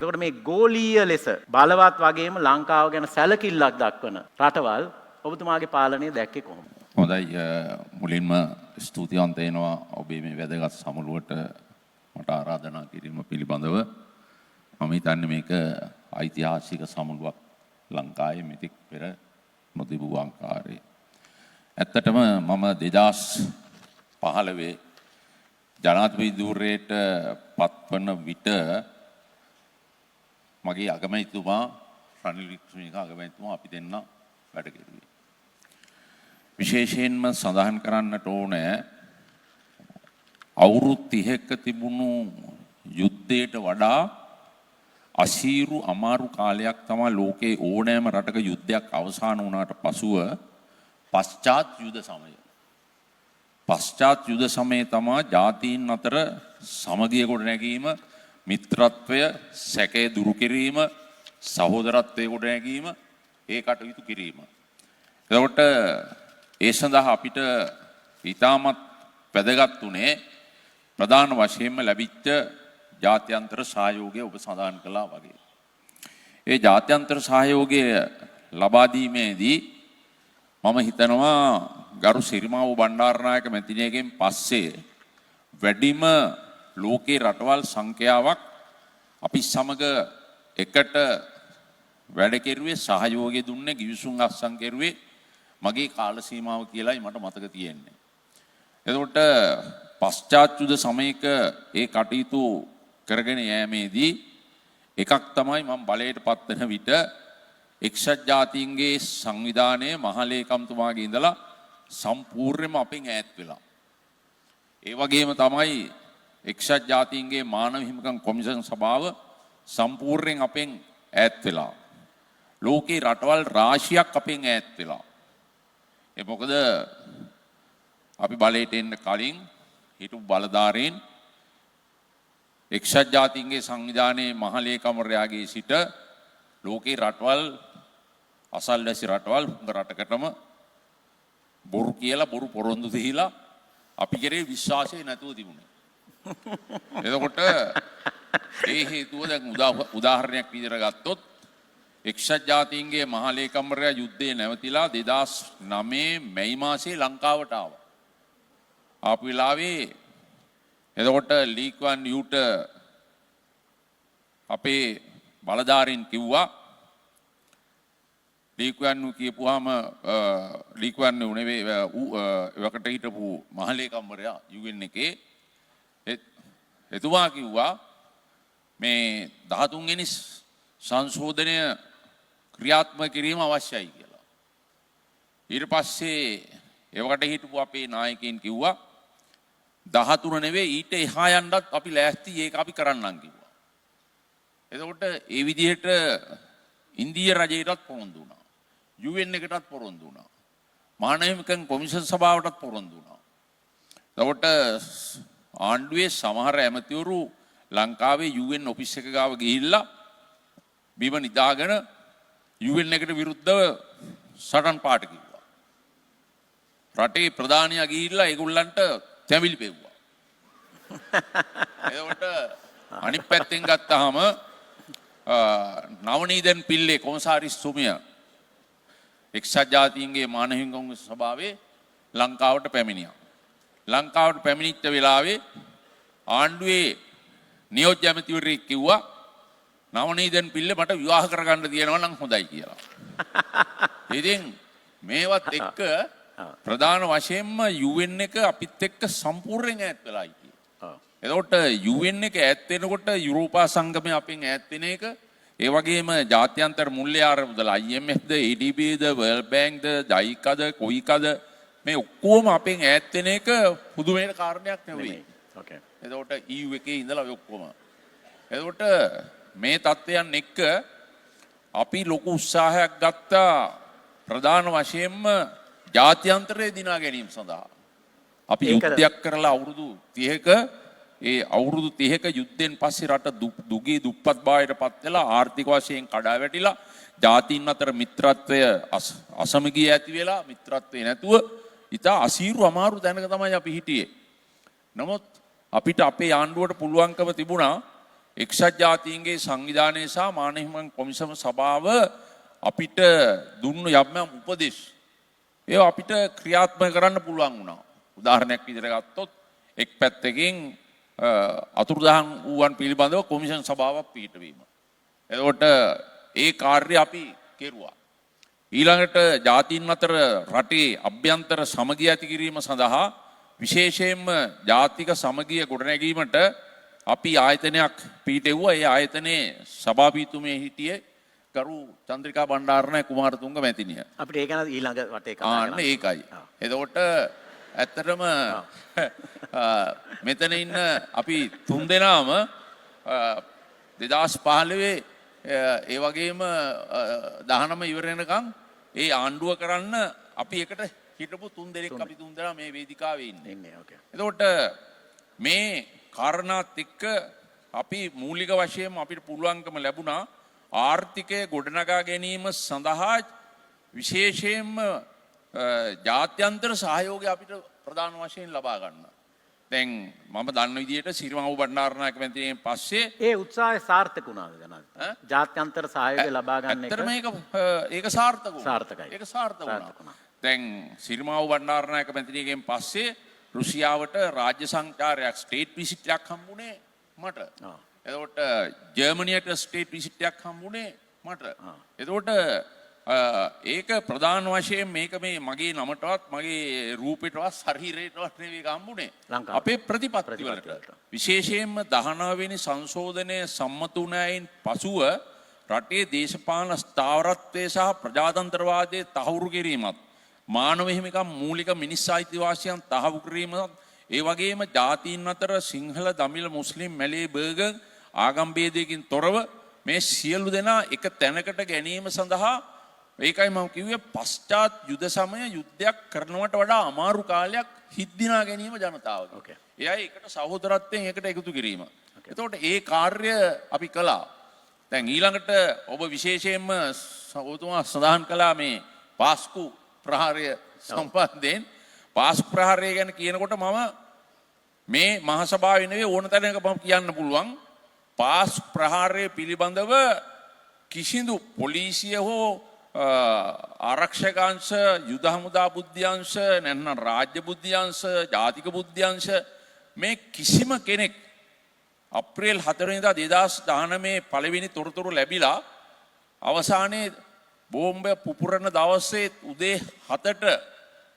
එතකොට මේ ගෝලීය ලෙස බලවත් වගේම ලංකාව ගැන සැලකිල්ලක් දක්වන රටවල් ඔබතුමාගේ පාලනය දැක්කේ කොහොමද? හොඳයි, මුලින්ම ස්තුතිවන්ත වෙනවා ඔබේ මේ වැදගත් සමුළුවට මට ආරාධනා කිරීම පිළිබඳව. මම හිතන්නේ මේක ඓතිහාසික සමුළුවක් ලංකාවේ මෙතෙක් පෙර නොතිබූ ආකාරයේ. ඇත්තටම මම 2015 ජනාධිපති ධූරයට පත්වන විට මගේ අගමැතිතුමා රනිල් වික්‍රමසිංහ අගමැතිතුමා අපි දෙන්න වැඩ කෙරුවේ. විශේෂයෙන්ම සඳහන් කරන්නට ඕනේ අවුරුදු 30ක තිබුණු යුද්ධයට වඩා අසීරු අමාරු කාලයක් තමයි ලෝකේ ඕනෑම රටක යුද්ධයක් අවසන් වුණාට පසුව පශ්චාත් යුද සමය. පශ්චාත් යුද සමයේ තමයි ජාතීන් අතර සමගිය ගොඩනැගීම, මිත්‍රත්වය, සැකය දුරු කිරීම, සහෝදරත්වය ගොඩනැගීම, ඒ කටයුතු කිරීම. එතකොට ඒ සඳහා අපිට ඊටමත් වැදගත් උනේ ප්‍රධාන වශයෙන්ම ලැබිච්ච ජාත්‍යන්තර සහයෝගය ඔබ සඳහන් කළා වගේ. ඒ ජාත්‍යන්තර සහයෝගය ලබා දීමේදී මම හිතනවා ගරු සිරිමාවෝ බණ්ඩාරනායක මැතිණියගෙන් පස්සේ වැඩිම ලෝකේ රටවල් සංඛ්‍යාවක් අපි සමග එකට වැඩ කෙරුවේ, සහයෝගය දුන්නේ, ගිවිසුම් අත්සන් කෙරුවේ මගේ කාල සීමාව කියලායි මට මතක තියෙන්නේ. එතකොට පශ්චාත් යුද සමයක ඒ කටයුතු කරගෙන යෑමේදී එකක් තමයි මම බලයට පත්වන විට එක්සත් ජාතීන්ගේ සංවිධානයේ මහලේකම්තුමාගේ ඉඳලා සම්පූර්ණයෙන්ම අපෙන් ඈත් වෙලා. ඒ වගේම තමයි එක්සත් ජාතීන්ගේ මානව හිමිකම් කොමිෂන් සභාව සම්පූර්ණයෙන් අපෙන් ඈත් වෙලා. ලෝකේ රටවල් රාශියක් අපෙන් ඈත් වෙලා. ඒ මොකද අපි බලයට එන්න කලින් හිටපු බලධාරීන් එක්සත් ජාතීන්ගේ සංවිධානයේ මහලේකම්වරයාගේ සිට ලෝකේ රටවල් අසල්වැසි රටවල් හුඟ රටකටම බොරු කියලා බොරු පොරොන්දු දීලා අපි කෙරේ විශ්වාසය නැතුව තිබුණේ. එතකොට ඒ හේතුව දැන් උදාහරණයක් විදිහට ගත්තොත් එක්සත් ජාතීන්ගේ මහලේකම්වරයා යුද්ධේ නැවතිලා 2009 මැයි මාසයේ ලංකාවට ආවා. ආපු වෙලාවේ එතකොට ලී ක්වන් යූට අපේ බලධාරීන් කිව්වා ලී ක්වන් යූ කියපුවාම ලී ක්වන් යූ නෙවෙයි එවකට හිටපු මහලේකම්වරයා UN එකේ එතුමා කිව්වා මේ 13 වෙනි සංශෝධනය ක්‍රියාත්මක කිරීම අවශ්‍යයි කියලා. ඊට පස්සේ එවකට හිටපු අපේ නායකයින් කිව්වා 13 නෙවෙයි ඊට එහා යන්නත් අපි ලෑස්ති, ඒක අපි කරන්නම් කිව්වා. එතකොට ඒ විදිහට ඉන්දියා රජයටත් පොරොන්දු වුණා. UN එකටත් පොරොන්දු වුණා. මානව හිමිකම් කොමිෂන් සභාවටත් පොරොන්දු වුණා. එතකොට ආණ්ඩුවේ සමහර ඇමතිවරු ලංකාවේ UN ඔෆිස් එක ගාව ගිහිල්ලා බිම නිදාගෙන UN එකට විරුද්ධව සටන් පාට කිව්වා. රටේ ප්‍රධානියා ගිහිල්ලා ඒගොල්ලන්ට තැවිලි පෙව්වා. එතකොට අනිත් පැත්තෙන් ගත්තාම නවනීදන් පිල්ලේ කොමසාරිස්තුමිය එක්සත් ජාතීන්ගේ මානව හිමිකම් සභාවේ ලංකාවට පැමිණියා. ලංකාවට පැමිණිච්ච වෙලාවේ ආණ්ඩුවේ නියෝජ්‍ය ඇමතිවරයෙක් කිව්වා නවනීදන් පිල්ලේ මට විවාහ කරගන්න තියෙනවා නම් හොඳයි කියලා. ඉතින් මේවත් එක්ක ප්‍රධාන වශයෙන්ම UN එක අපිත් එක්ක සම්පූර්ණයෙන් ඈත් වෙලා ඉතියි. එතකොට UN එක ඈත් වෙනකොට යුරෝපා සංගමය අපෙන් ඈත් වෙන එක, ඒ වගේම ජාත්‍යන්තර මුල්‍ය ආරමුදල IMF ද, ADB ද, World Bank ද, JICA ද, COICA ද මේ ඔක්කොම අපෙන් ඈත් වෙන එක පුදුමේන කාරණයක් නෙවෙයි. ඕකේ. එතකොට EU එකේ ඉඳලා ඔය ඔක්කොම. එතකොට මේ තත්ත්වයන් එක්ක අපි ලොකු උත්සාහයක් ගත්තා ප්‍රධාන වශයෙන්ම ජාත්‍යන්තරයේ දිනා ගැනීම සඳහා. අපි යුද්ධයක් කරලා අවුරුදු 30ක ඒ අවුරුදු 30ක යුද්ධෙන් පස්සේ රට දුගී දුප්පත් භාවයට පත් වෙලා ආර්ථික වශයෙන් කඩා වැටිලා ජාතීන් අතර මිත්‍රත්වය අසමගිය ඇති වෙලා මිත්‍රත්වේ නැතුව ඉතා අසීරු අමාරු දැනක තමයි අපි හිටියේ. නමුත් අපිට අපේ ආණ්ඩුවට පුළුවන්කම තිබුණා එක්සත් ජාතීන්ගේ සංවිධානය සහ මානව හිමිකම් කොමිසම සභාව අපිට දුන්නු යම් උපදෙස් ඒවා අපිට ක්‍රියාත්මක කරන්න පුළුවන් වුණා. උදාහරණයක් විදිහට ගත්තොත් එක් පැත්තකින් අතුරුදහන් වූවන් පිළිබඳව කොමිෂන් සභාවක් පිහිටවීම. එතකොට ඒ කාර්යය අපි කෙරුවා. ඊළඟට ජාතීන් අතර රටේ අභ්‍යන්තර සමගිය ඇති කිරීම සඳහා විශේෂයෙන්ම ජාතික සමගිය ගොඩනැගීමට අපි ආයතනයක් පිහිටෙව්වා. ඒ ආයතනයේ සභාපතිතුමිය හිටියේ ගරු චන්ද්‍රිකා බණ්ඩාරනායක කුමාරතුංග මැතිණිය. අපිට ඒක නේද ඊළඟ වටේ කතා කරන්නේ. ඒකයි. එතකොට ඇත්තටම මෙතන ඉන්න අපි තුන් දෙනාම 2015 ඒ වගේම 19 ඉවර වෙනකන් ඒ ආණ්ඩුව කරන්න අපි එකට හිටපු තුන් දෙනෙක් අපි තුන් දෙනා මේ වේදිකාවේ ඉන්නේ. එතකොට මේ කාරණාත් එක්ක අපි මූලික වශයෙන් අපිට පුළුවන්කම ලැබුණා ආර්ථිකය ගොඩනගා ගැනීම සඳහා විශේෂයෙන්ම ජාත්‍යන්තර සහයෝගය අපිට ප්‍රධාන වශයෙන් ලබා ගන්න. දැන් මම දන්න විදිහට සිරිමාවු බණ්ඩාරනායක මැතිණියෙන් පස්සේ ඒ උත්සාහය සාර්ථක වුණාද ජනාධිපති? ජාත්‍යන්තර සහයෝගය ලබා ගන්න එක ඇත්තටම ඒක සාර්ථක වුණා. සාර්ථකයි. ඒක සාර්ථක වුණා. දැන් සිරිමාවු බණ්ඩාරනායක මැතිණියගෙන් පස්සේ රුසියාවට රාජ්‍ය සංචාරයක් ස්ටේට් විසිට් එකක් හම්බුනේ මට. එතකොට ජර්මනියට ස්ටේට් විසිට් එකක් හම්බුනේ මට. එතකොට ඒක ප්‍රධාන වශයෙන් මේක මේ මගේ නමටවත් මගේ රූපෙටවත් ශරීරයටවත් නෙවෙයි හම්බුනේ. අපේ ප්‍රතිපත්ති වලට. විශේෂයෙන්ම 19 වෙනි සංශෝධනය සම්මත වුණායින් පසුව රටේ දේශපාලන ස්ථාවරත්වය සහ ප්‍රජාතන්ත්‍රවාදයේ තහවුරු කිරීමත් මානව හිමිකම් මූලික මිනිස් අයිතිවාසිකම් තහවුරු කිරීමත් ඒ වගේම ජාතීන් අතර සිංහල දමිළ මුස්ලිම් මැලේ බර්ගර් ආගම් භේදයකින් තොරව මේ සියලු දෙනා එක තැනකට ගැනීම සඳහා ඒකයි මම කිව්වේ පශ්චාත් යුද සමය යුද්ධයක් කරනවට වඩා අමාරු කාලයක් හිද්දිනා ගැනීම ජනතාවගේ. එයයි එකට සහෝදරත්වයෙන් එකට එකතු කිරීම. එතකොට ඒ කාර්ය අපි කළා. දැන් ඊළඟට ඔබ විශේෂයෙන්ම ඔබතුමා සඳහන් කළා මේ පාස්කු ප්‍රහාරය සම්බන්ධයෙන් පාස්කු ප්‍රහාරය ගැන කියනකොට මම මේ මහසභාවේ නෙවෙයි ඕන තැනක මම කියන්න පුළුවන් පාස්කු ප්‍රහාරය පිළිබඳව කිසිදු පොලිසිය හෝ ආරක්ෂක අංශ යුද හමුදා බුද්ධ්‍යංශ නැත්නම් රාජ්‍ය බුද්ධ්‍යංශ ජාතික බුද්ධ්‍යංශ මේ කිසිම කෙනෙක් අප්‍රේල් 4 වෙනිදා 2019 පළවෙනි තොරතුරු ලැබිලා අවසානයේ බෝම්බ පුපුරන දවසේ උදේ 7ට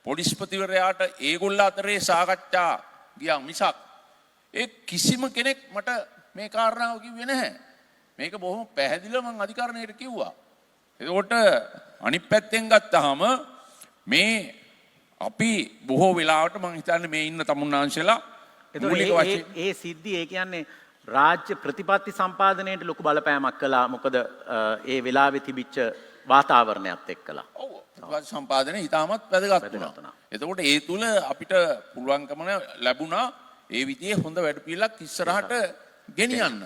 පොලිස්පතිවරයාට ඒගොල්ල අතරේ සාකච්ඡා ගියා මිසක් ඒ කිසිම කෙනෙක් මට මේ කාරණාව කිව්වේ නැහැ. මේක බොහොම පැහැදිලිව මම අධිකරණයට කිව්වා. එතකොට අනිත් පැත්තෙන් ගත්තාම මේ අපි බොහෝ වෙලාවට මම හිතන්නේ මේ ඉන්න තමුන්නාන්සලා මූලික වශයෙන් ඒ සිද්ධි ඒ කියන්නේ රාජ්‍ය ප්‍රතිපත්ති සම්පාදනයට ලොකු බලපෑමක් කළා. මොකද ඒ වෙලාවේ තිබිච්ච වාතාවරණයත් එක්කලා. ඔව්. ප්‍රතිපත්ති සම්පාදනය ඉතාමත් වැදගත් වුණා. එතකොට ඒ තුල අපිට පුළුවන්කම ලැබුණා ඒ විදිහේ හොඳ වැඩපිළිවෙලක් ඉස්සරහට ගෙනියන්න.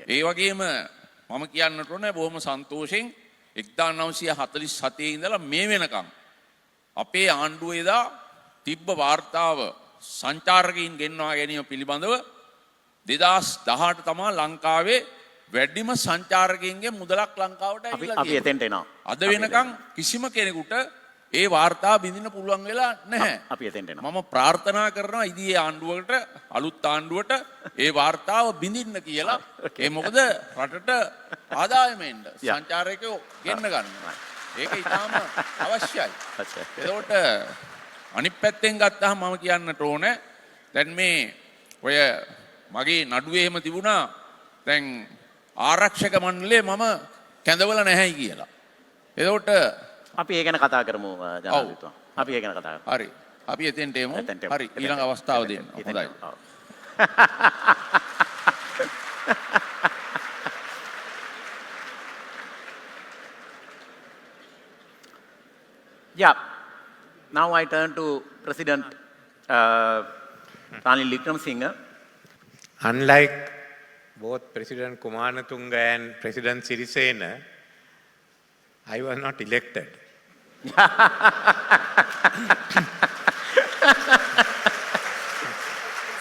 ඒ වගේම මම කියන්නට ඕනේ බොහොම සන්තෝෂෙන් 1947 ඉඳලා මේ වෙනකම් අපේ ආණ්ඩුව එදා තිබ්බ වාර්තාව සංචාරකයින් ගෙන්වා ගැනීම පිළිබඳව 2018 තමයි ලංකාවේ වැඩිම සංචාරකයින්ගේ මුදලක් ලංකාවට ඇවිල්ලා අපි එතෙන්ට එනවා. අද වෙනකම් කිසිම කෙනෙකුට ඒ වාර්තාව බින්දින්න පුළුවන් වෙලා නැහැ. අපි එතෙන්ට එනවා. මම ප්‍රාර්ථනා කරනවා ඉදිරියේ ආණ්ඩුවකට අලුත් ආණ්ඩුවට ඒ වාර්තාව බින්දින්න කියලා. ඒ මොකද රටට ආදායම එන්න සංචාරකයෝ ගෙන්න ගන්න. ඒක ඉතාම අවශ්‍යයි. එතකොට අනිත් පැත්තෙන් ගත්තාම මම කියන්නට ඕනේ දැන් මේ ඔය මගේ නඩුවේ එහෙම තිබුණා දැන් ආරක්ෂක මණ්ඩලයේ මම කැඳවල නැහැයි කියලා. එතකොට අපි ඒ ගැන කතා කරමු ජනාධිපතිතුමා. අපි ඒ ගැන කතා කරමු. හරි. අපි එතෙන්ට එමු. හරි. ඊළඟ අවස්ථාව දෙන්න. හොඳයි. Yeah. Now I turn to President Ranil Wickremesinghe. Unlike both President Kumanatunga and President Sirisena, I was not elected.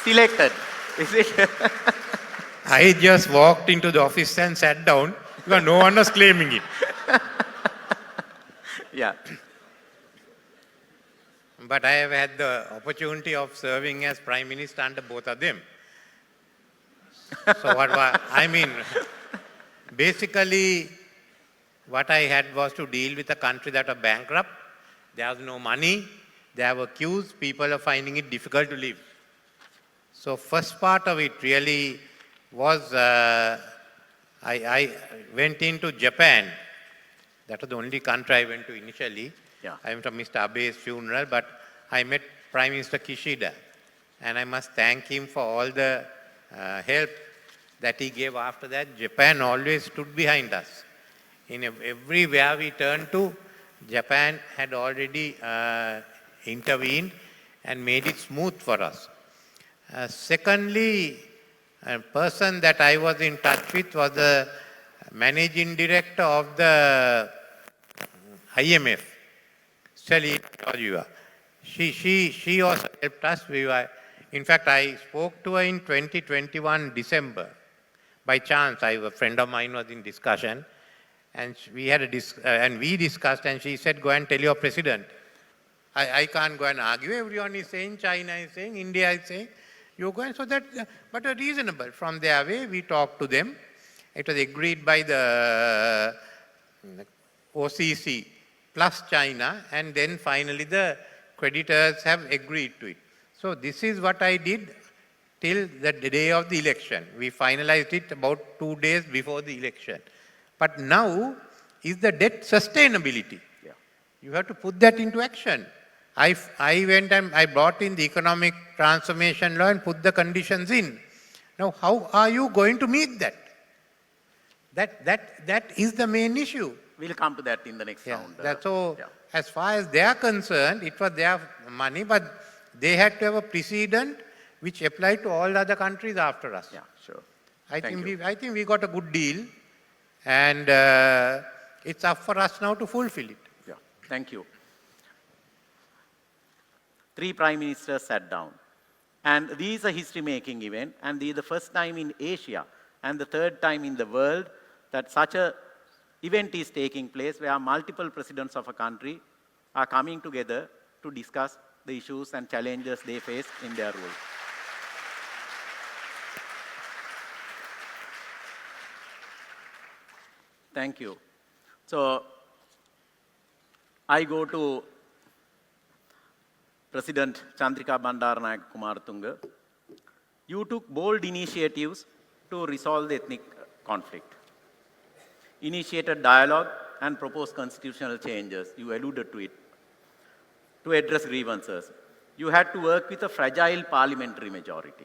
Selected, is it? I just walked into the office and sat down because no one was claiming it. Yeah. But I have had the opportunity of serving as Prime Minister under both of them. So I mean, basically what I had was to deal with a country that was bankrupt. There was no money. There were queues. People are finding it difficult to live. So first part of it really was, I went into Japan. That was the only country I went to initially. Yeah. I went to Mr. Abe's funeral, but I met Prime Minister Kishida. And I must thank him for all the help that he gave after that. Japan always stood behind us. Everywhere we turned to, Japan had already intervened and made it smooth for us. Secondly, a person that I was in touch with was the managing director of the IMF, Celine Georgieva. She also helped us. In fact, I spoke to her in 2021 December. By chance, a friend of mine was in discussion, and we had we discussed, and she said, "Go and tell your president." I can't go and argue. Everyone is saying, China is saying, India is saying, you go and so that, but reasonable. From their way, we talked to them. It was agreed by the OCC plus China, and then finally the creditors have agreed to it. So this is what I did till the day of the election. We finalized it about 2 days before the election. But now is the debt sustainability. Yeah. You have to put that into action. I went and I brought in the economic transformation law and put the conditions in. Now, how are you going to meet that? That is the main issue. We'll come to that in the next round. As far as they are concerned, it was their money, but they had to have a precedent which applied to all other countries after us. Yeah, sure. I think we got a good deal, and it's up for us now to fulfill it. Yeah, thank you. 3 prime ministers sat down. And this is a history-making event, and this is the first time in Asia and the third time in the world that such an event is taking place where multiple presidents of a country are coming together to discuss the issues and challenges they face in their role. Thank you. So, I go to President Chandrika Bandaranaike Kumaratunga. You took bold initiatives to resolve the ethnic conflict, initiated dialogue and proposed constitutional changes, you alluded to it, to address grievances. You had to work with a fragile parliamentary majority.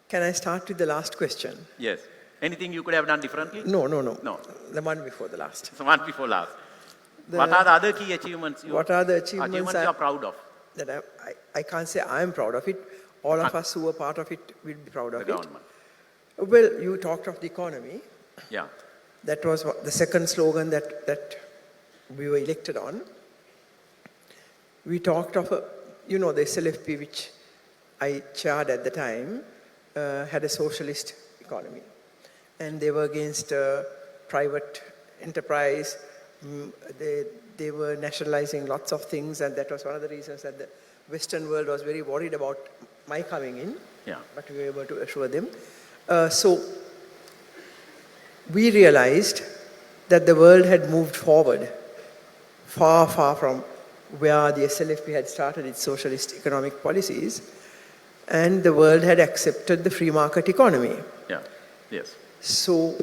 Can I start with the last question? Yes. Anything you could have done differently? No. No. The one before the last. So one before last. What are the other key achievements you are proud of? That I can't say I'm proud of it. All of us who are part of it will be proud of it. Government. Well, you talked of the economy. Yeah. That was the second slogan that we were elected on. We talked of, the SLFP, which I chaired at the time, had a socialist economy. And they were against private enterprise. They were nationalizing lots of things, and that was one of the reasons that the Western world was very worried about my coming in. Yeah. But we were able to assure them. So we realized that the world had moved forward far, far from where the SLFP had started its socialist economic policies, and the world had accepted the free market economy. Yeah. Yes. So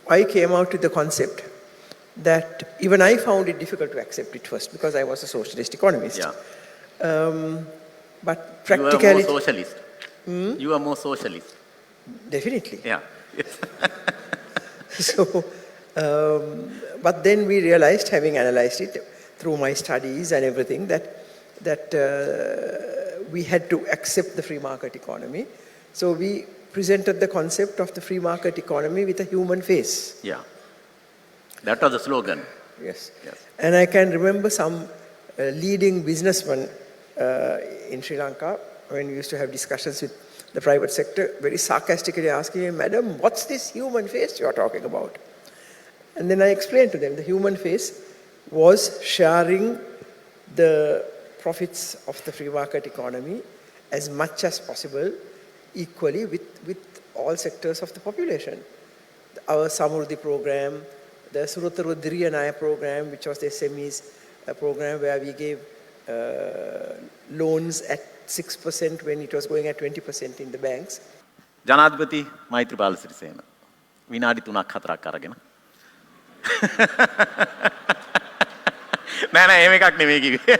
I came out with the concept that even I found it difficult to accept it first because I was a socialist economist. Yeah. But practically... You were more socialist. You were more socialist. Definitely. Yeah. So, but then we realized, having analyzed it through my studies and everything, that we had to accept the free market economy. So we presented the concept of the free market economy with a human face. Yeah. That was the slogan. Yes. Yes. And I can remember some leading businessmen in Sri Lanka when we used to have discussions with the private sector very sarcastically asking me, "Madam, what's this human face you are talking about?" And then I explained to them the human face was sharing the profits of the free market economy as much as possible equally with all sectors of the population. Our Samurdhi program, the Surutarudriya Naya program, which was the SMEs program where we gave loans at 6% when it was going at 20% in the banks. ජනාධිපති මෛත්‍රීපාල සිරිසේන විනාඩි 3-4ක් අරගෙන නෑ එහෙම එකක් නෙමෙයි කිව්වේ.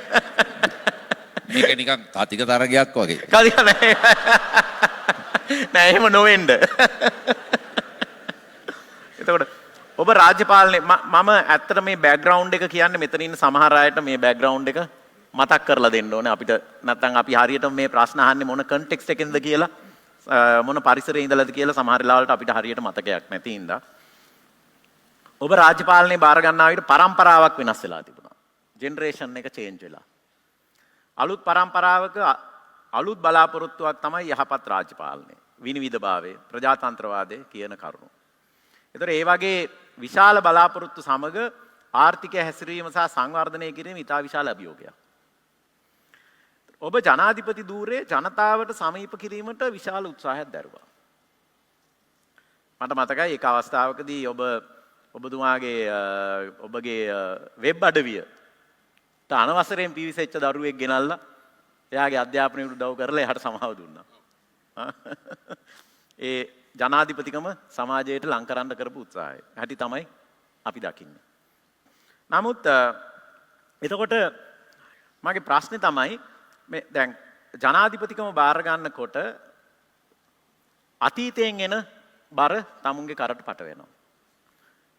මේක නිකන් කතික තරගයක් වගේ. කතික නෑ. නෑ එහෙම නොවෙන්න. එතකොට ඔබ රාජ්‍ය පාලනේ මම ඇත්තට මේ බෑග්ග්‍රවුන්ඩ් එක කියන්නේ මෙතන ඉන්න සමහර අයට මේ බෑග්ග්‍රවුන්ඩ් එක මතක් කරලා දෙන්න ඕනේ අපිට. නැත්නම් අපි හරියටම මේ ප්‍රශ්න අහන්නේ මොන කන්ටෙක්ස්ට් එකෙන්ද කියලා මොන පරිසරයේ ඉඳලාද කියලා සමහර වෙලාවලට අපිට හරියට මතකයක් නැති හින්දා ඔබ රාජ්‍ය පාලනේ බාර ගන්නා විට පරම්පරාවක් වෙනස් වෙලා තිබුණා. ජෙනරේෂන් එක චේන්ජ් වෙලා. අලුත් පරම්පරාවක අලුත් බලාපොරොත්තුවක් තමයි යහපත් රාජ්‍ය පාලනය. විනිවිදභාවය, ප්‍රජාතන්ත්‍රවාදය කියන කරුණු. ඒතර ඒ වගේ විශාල බලාපොරොත්තු සමග ආර්ථිකය හැසිරීම සහ සංවර්ධනය කිරීම ඉතා විශාල අභියෝගයක්. ඔබ ජනාධිපති ධූරයේ ජනතාවට සමීප කිරීමට විශාල උත්සාහයක් දැරුවා. මට මතකයි ඒක අවස්ථාවකදී ඔබගේ වෙබ් අඩවියට අනවසරයෙන් පිවිසෙච්ච දරුවෙක් ගෙනල්ලා එයාගේ අධ්‍යාපනයට උදව් කරලා එයාට සමාව දුන්නා. ඒ ජනාධිපතිකම සමාජයට ලං කරන්න කරපු උත්සාහය. හැටි තමයි අපි දකින්නේ. නමුත් එතකොට මගේ ප්‍රශ්නේ තමයි මේ දැන් ජනාධිපතිකම බාර ගන්නකොට අතීතයෙන් එන බර තමුන්ගේ කරට පට වෙනවා.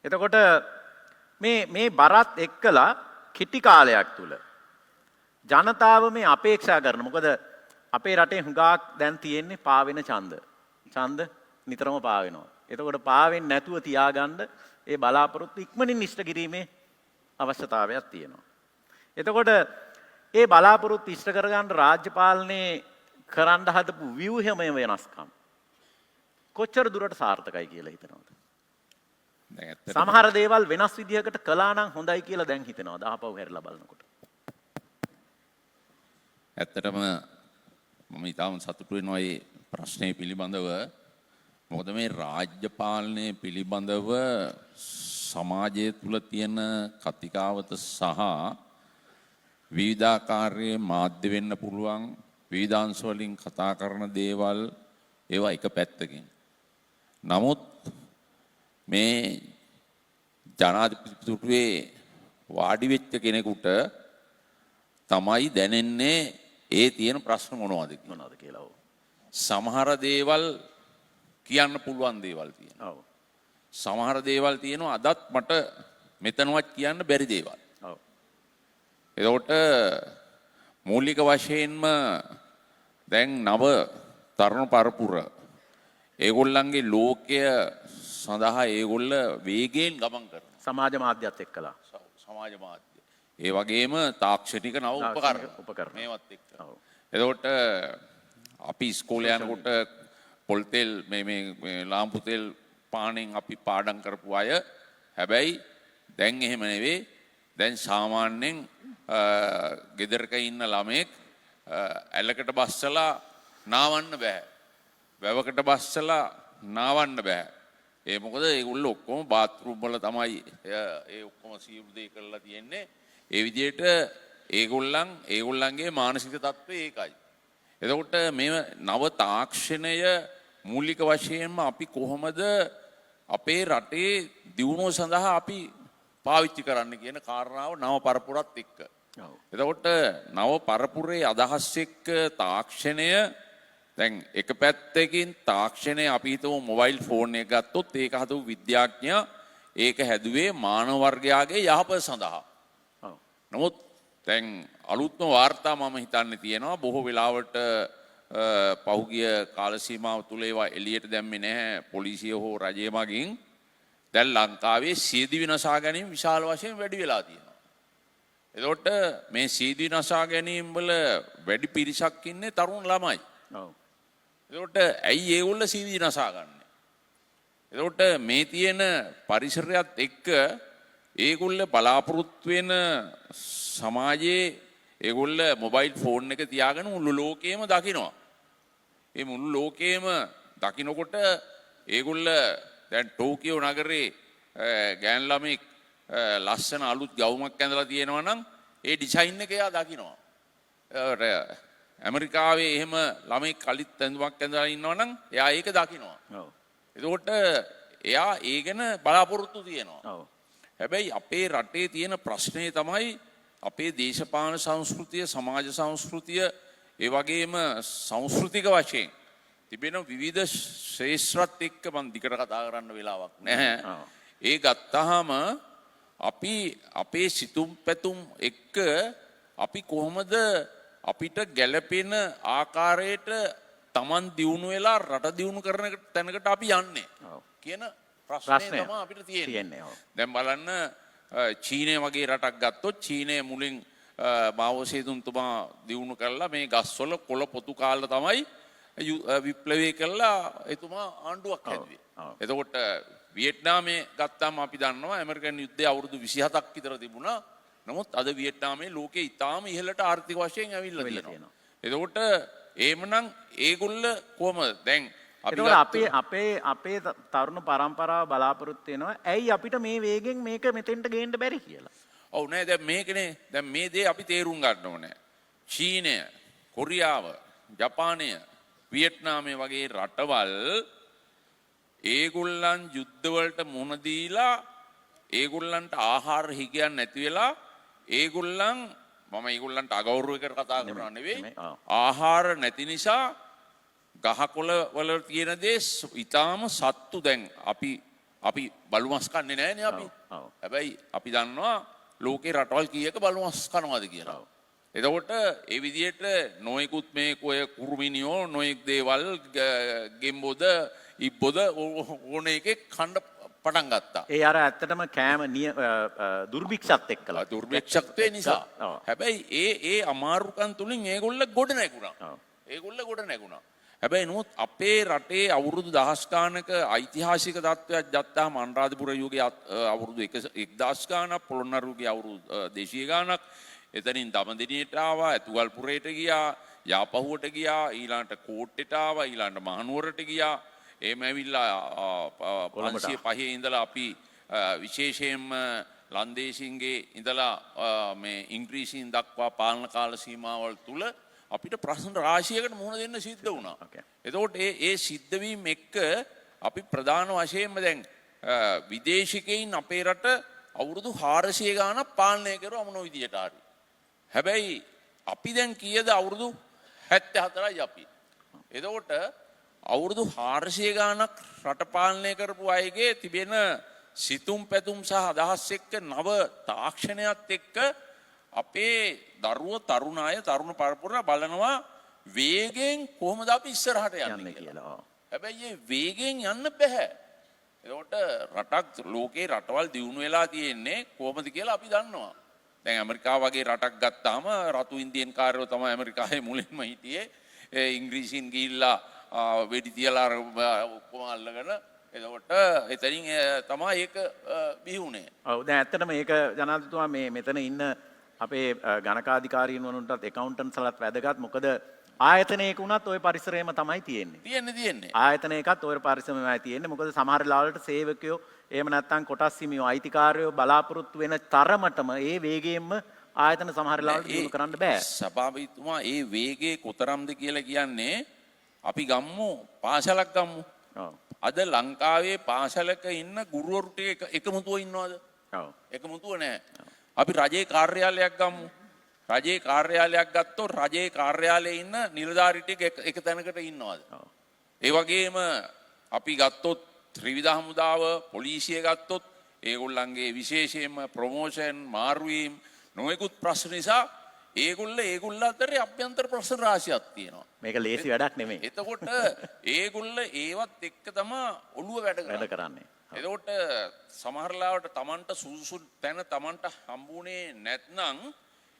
එතකොට මේ බරත් එක්කලා කිටි කාලයක් තුල ජනතාව මේ අපේක්ෂා කරන මොකද අපේ රටේ හුඟක් දැන් තියෙන්නේ පාවෙන ඡන්ද නිතරම පාවෙනවා. එතකොට පාවෙන්නේ නැතුව තියාගන්න ඒ බලාපොරොත්තු ඉක්මනින් ඉෂ්ට කිරීමේ අවශ්‍යතාවයක් තියෙනවා. එතකොට ඒ බලාපොරොත්තු ඉෂ්ට කරගන්න රාජ්‍ය පාලනයේ කරන්න හදපු ව්‍යුහමය වෙනස්කම් කොච්චර දුරට සාර්ථකයි කියලා හිතනවද? සමහර දේවල් වෙනස් විදිහකට කළා නම් හොඳයි කියලා දැන් හිතනවද ආපහු හැරිලා බලනකොට? ඇත්තටම මම ඊටම සතුටු වෙනවා මේ ප්‍රශ්නේ පිළිබඳව. මොකද මේ රාජ්‍ය පාලනය පිළිබඳව සමාජය තුල තියෙන කතිකාවත සහ විවිධාකාරයේ මාධ්‍ය වෙන්න පුළුවන් විවිධාංශ වලින් කතා කරන දේවල් ඒවා එක පැත්තකින්. නමුත් මේ ජනාධිපතිතුමේ වාඩි වෙච්ච කෙනෙකුට තමයි දැනෙන්නේ ඒ තියෙන ප්‍රශ්න මොනවද කියලා. සමහර දේවල් කියන්න පුළුවන් දේවල් තියෙනවා. ඔව්. සමහර දේවල් තියෙනවා අදත් මට මෙතනවත් කියන්න බැරි දේවල්. ඔව්. එතකොට මූලික වශයෙන්ම දැන් නව තරුණ පරපුර ඒගොල්ලන්ගේ ලෝකය සඳහා ඒගොල්ල වේගයෙන් ගමන් කරනවා. සමාජ මාධ්‍යත් එක්කලා. සමාජ මාධ්‍ය. ඒ වගේම තාක්ෂණික නව උපකරණ මේවත් එක්ක. එතකොට අපි ඉස්කෝලේ යනකොට පොල් තෙල් මේ ලාම්පු තෙල් පානෙන් අපි පාඩම් කරපු අය හැබැයි දැන් එහෙම නෙවෙයි. දැන් සාමාන්‍යයෙන් ගෙදරක ඉන්න ළමෙක් ඇලකට බස්සලා නාවන්න බෑ. වැවකට බස්සලා නාවන්න බෑ. ඒ මොකද ඒගොල්ලෝ ඔක්කොම බාත්රූම් වල තමයි ඒ ඔක්කොම සියලු දේ කරලා තියෙන්නේ. ඒ විදිහට ඒගොල්ලන්ගේ මානසික තත්ත්වය ඒකයි. එතකොට මේ නව තාක්ෂණය මූලික වශයෙන්ම අපි කොහොමද අපේ රටේ දියුණුව සඳහා අපි පාවිච්චි කරන්න කියන කාරණාව නව පරපුරත් එක්ක. එතකොට නව පරපුරේ අදහස් එක්ක තාක්ෂණය දැන් එක පැත්තකින් තාක්ෂණය අපි හිතමු මොබයිල් ෆෝන් එක ගත්තොත් ඒක හදපු විද්‍යාඥයා ඒක හැදුවේ මානව වර්ගයාගේ යහපත සඳහා. නමුත් දැන් අලුත්ම වාර්තා මම හිතන්නේ තියෙනවා බොහෝ වෙලාවට පහුගිය කාල සීමාව තුල ඒවා එළියට දැම්මේ නැහැ පොලිසිය හෝ රජය මගින්. දැන් ලංකාවේ සියදිවි නසා ගැනීම විශාල වශයෙන් වැඩි වෙලා තියෙනවා. එතකොට මේ සියදිවි නසා ගැනීම වල වැඩි පිරිසක් ඉන්නේ තරුණ ළමයි. එතකොට ඇයි ඒගොල්ල සීවි නසා ගන්න? එතකොට මේ තියෙන පරිසරයත් එක්ක ඒගොල්ල බලාපොරොත්තු වෙන සමාජයේ ඒගොල්ල මොබයිල් ෆෝන් එක තියාගෙන මුළු ලෝකෙම දකිනවා. ඒ මුළු ලෝකෙම දකිනකොට ඒගොල්ල දැන් ටෝකියෝ නගරේ ගෑන් ළමෙක් ලස්සන අලුත් ගවුමක් ඇඳලා තියෙනවා නම් ඒ ඩිසයින් එක එයා දකිනවා. ඇමරිකාවේ එහෙම ළමෙක් කලිත් ඇඳුමක් ඇඳලා ඉන්නවා නම් එයා ඒක දකිනවා. ඔව්. එතකොට එයා ඒ ගැන බලාපොරොත්තු තියෙනවා. ඔව්. හැබැයි අපේ රටේ තියෙන ප්‍රශ්නේ තමයි අපේ දේශපාලන සංස්කෘතිය, සමාජ සංස්කෘතිය, ඒ වගේම සංස්කෘතික වශයෙන් තිබෙන විවිධ ශ්‍රේෂ්ඨත් එක්ක මම දිකට කතා කරන්න වෙලාවක් නැහැ. ඒ ගත්තාම අපි අපේ සිතුම් පැතුම් එක්ක අපි කොහොමද අපිට ගැළපෙන ආකාරයට Taman දියුණු වෙලා රට දියුණු කරන තැනකට අපි යන්නේ කියන ප්‍රශ්නේ තමයි අපිට තියෙන්නේ. දැන් බලන්න චීනය වගේ රටක් ගත්තොත් චීනය මුලින් මාවෝ සේතුන්තුමා දියුණු කරලා මේ ගස්වල කොළ පොතු කාලා තමයි විප්ලවය කළා එතුමා ආණ්ඩුවක් හැදුවේ. එතකොට වියට්නාමයේ ගත්තාම අපි දන්නවා ඇමරිකන් යුද්ධය අවුරුදු 27ක් විතර තිබුණා. නමුත් අද වියට්නාමයේ ලෝකේ ඉතාම ඉහළට ආර්ථික වශයෙන් ඇවිල්ලා තියෙනවා. එතකොට එහෙමනම් ඒගොල්ල කොහමද දැන් අපේ තරුණ පරම්පරාව බලාපොරොත්තු වෙනවා ඇයි අපිට මේ වේගෙන් මේක මෙතෙන්ට ගේන්න බැරි කියලා. ඔව් නෑ දැන් මේකනේ දැන් මේ දේ අපි තේරුම් ගන්න ඕනේ. චීනය, කොරියාව, ජපානය, වියට්නාමය වගේ රටවල් ඒගොල්ලන් යුද්ධවලට මුහුණ දීලා ඒගොල්ලන්ට ආහාර හිගයන් නැති වෙලා ඒගොල්ලන් මම ඒගොල්ලන්ට අගෞරව කර කතා කරනවා නෙවෙයි ආහාර නැති නිසා ගහකොළ වල තියෙන දේ ඊටාම සත්තු දැන් අපි බලු මස් කන්නේ නැහැනේ අපි. හැබැයි අපි දන්නවා ලෝකේ රටවල් කීයක බලු මස් කනවාද කියලා. එතකොට ඒ විදිහට නොයෙකුත් මේ කොය කුරුමිනියෝ නොයෙක් දේවල් ගෙම්බොද ඉබ්බොද ඕන එකේ කන්න පටන් ගත්තා. ඒ අර ඇත්තටම කෑම දුර්භික්ෂත් එක්කලා. දුර්භික්ෂත්වය නිසා. හැබැයි ඒ අමාරුකම් තුලින් ඒගොල්ල ගොඩ නැගුණා. ඒගොල්ල ගොඩ නැගුණා. හැබැයි නමුත් අපේ රටේ අවුරුදු දහස් ගානක ඓතිහාසික තත්ත්වයක් ගත්තාම අනුරාධපුර යුගයේ අවුරුදු 1000 ගානක්, පොළොන්නරු යුගයේ අවුරුදු 200 ගානක්, එතනින් දමදිනියට ආවා, ඇතුගල්පුරයට ගියා, යාපහුවට ගියා, ඊළඟට කෝට්ටෙට ආවා, ඊළඟට මහනුවරට ගියා. එහෙම ඇවිල්ලා 505 ඉඳලා අපි විශේෂයෙන්ම ලන්දේසින්ගේ ඉඳලා මේ ඉංග්‍රීසීන් දක්වා පාලන කාල සීමාවල් තුල අපිට ප්‍රශ්න රාශියකට මුහුණ දෙන්න සිද්ධ වුණා. එතකොට ඒ සිද්ධ වීම එක්ක අපි ප්‍රධාන වශයෙන්ම දැන් විදේශිකයින් අපේ රට අවුරුදු 400 ගාණක් පාලනය කරුවා මොන විදියට හරි. හැබැයි අපි දැන් කීයද අවුරුදු 74යි අපි. එතකොට අවුරුදු 400 ගාණක් රට පාලනය කරපු අයගේ තිබෙන සිතුම් පැතුම් සහ අදහස් එක්ක නව තාක්ෂණයත් එක්ක අපේ දරුවෝ තරුණ අය තරුණ පරපුර බලනවා වේගෙන් කොහොමද අපි ඉස්සරහට යන්නේ කියලා. හැබැයි මේ වේගෙන් යන්න බෑ. ඒකට රටක් ලෝකේ රටවල් දියුණු වෙලා තියෙන්නේ කොහොමද කියලා අපි දන්නවා. දැන් ඇමරිකාව වගේ රටක් ගත්තාම රතු ඉන්දියන් කාර්යෝ තමයි ඇමරිකාවේ මුලින්ම හිටියේ. ඉංග්‍රීසින් ගිහිල්ලා වෙඩි තියලා ඔක්කොම අල්ලගෙන එතකොට එතනින් තමයි ඒක බිහුනේ. ඔව් දැන් ඇත්තටම මේක ජනාධිපතිතුමා මේ මෙතන ඉන්න අපේ ගණකාධිකාරීන් වුණාට ඇකවුන්ටන්ට්ස්ලාත් වැදගත්. මොකද ආයතනයක වුණත් ওই පරිසරයම තමයි තියෙන්නේ. තියෙන්නේ. ආයතනයකත් ওই පරිසරයමයි තියෙන්නේ. මොකද සමහර ලාවලට සේවකයෝ එහෙම නැත්නම් කොටස් හිමියෝ අයිතිකාරයෝ බලාපොරොත්තු වෙන තරමටම ඒ වේගයෙන්ම ආයතන සමහර ලාවලට දිනු කරන්න බෑ. සභාපතිතුමා ඒ වේගයේ කොතරම්ද කියලා කියන්නේ අපි ගම්මු පාසලක් ගම්මු. අද ලංකාවේ පාසලක ඉන්න ගුරුවරු ටික එකමුතුව ඉන්නවද? එකමුතුව නැහැ. අපි රජයේ කාර්යාලයක් ගම්මු. රජයේ කාර්යාලයක් ගත්තොත් රජයේ කාර්යාලයේ ඉන්න නිලධාරි ටික එක තැනකට ඉන්නවද? ඒ වගේම අපි ගත්තොත් ත්‍රිවිධ හමුදාව පොලිසිය ගත්තොත් ඒගොල්ලන්ගේ විශේෂයෙන්ම ප්‍රොමෝෂන් මාරුවීම් නොයෙකුත් ප්‍රශ්න නිසා ඒගොල්ල අතරේ අභ්‍යන්තර ප්‍රශ්න රාශියක් තියෙනවා. මේක ලේසි වැඩක් නෙමෙයි. එතකොට ඒගොල්ල ඒවත් එක්ක තමයි ඔළුව වැඩ කරන්නේ. එතකොට සමහර ලාවට Tamanට සුසුසු තැන Tamanට හම්බුනේ නැත්නම්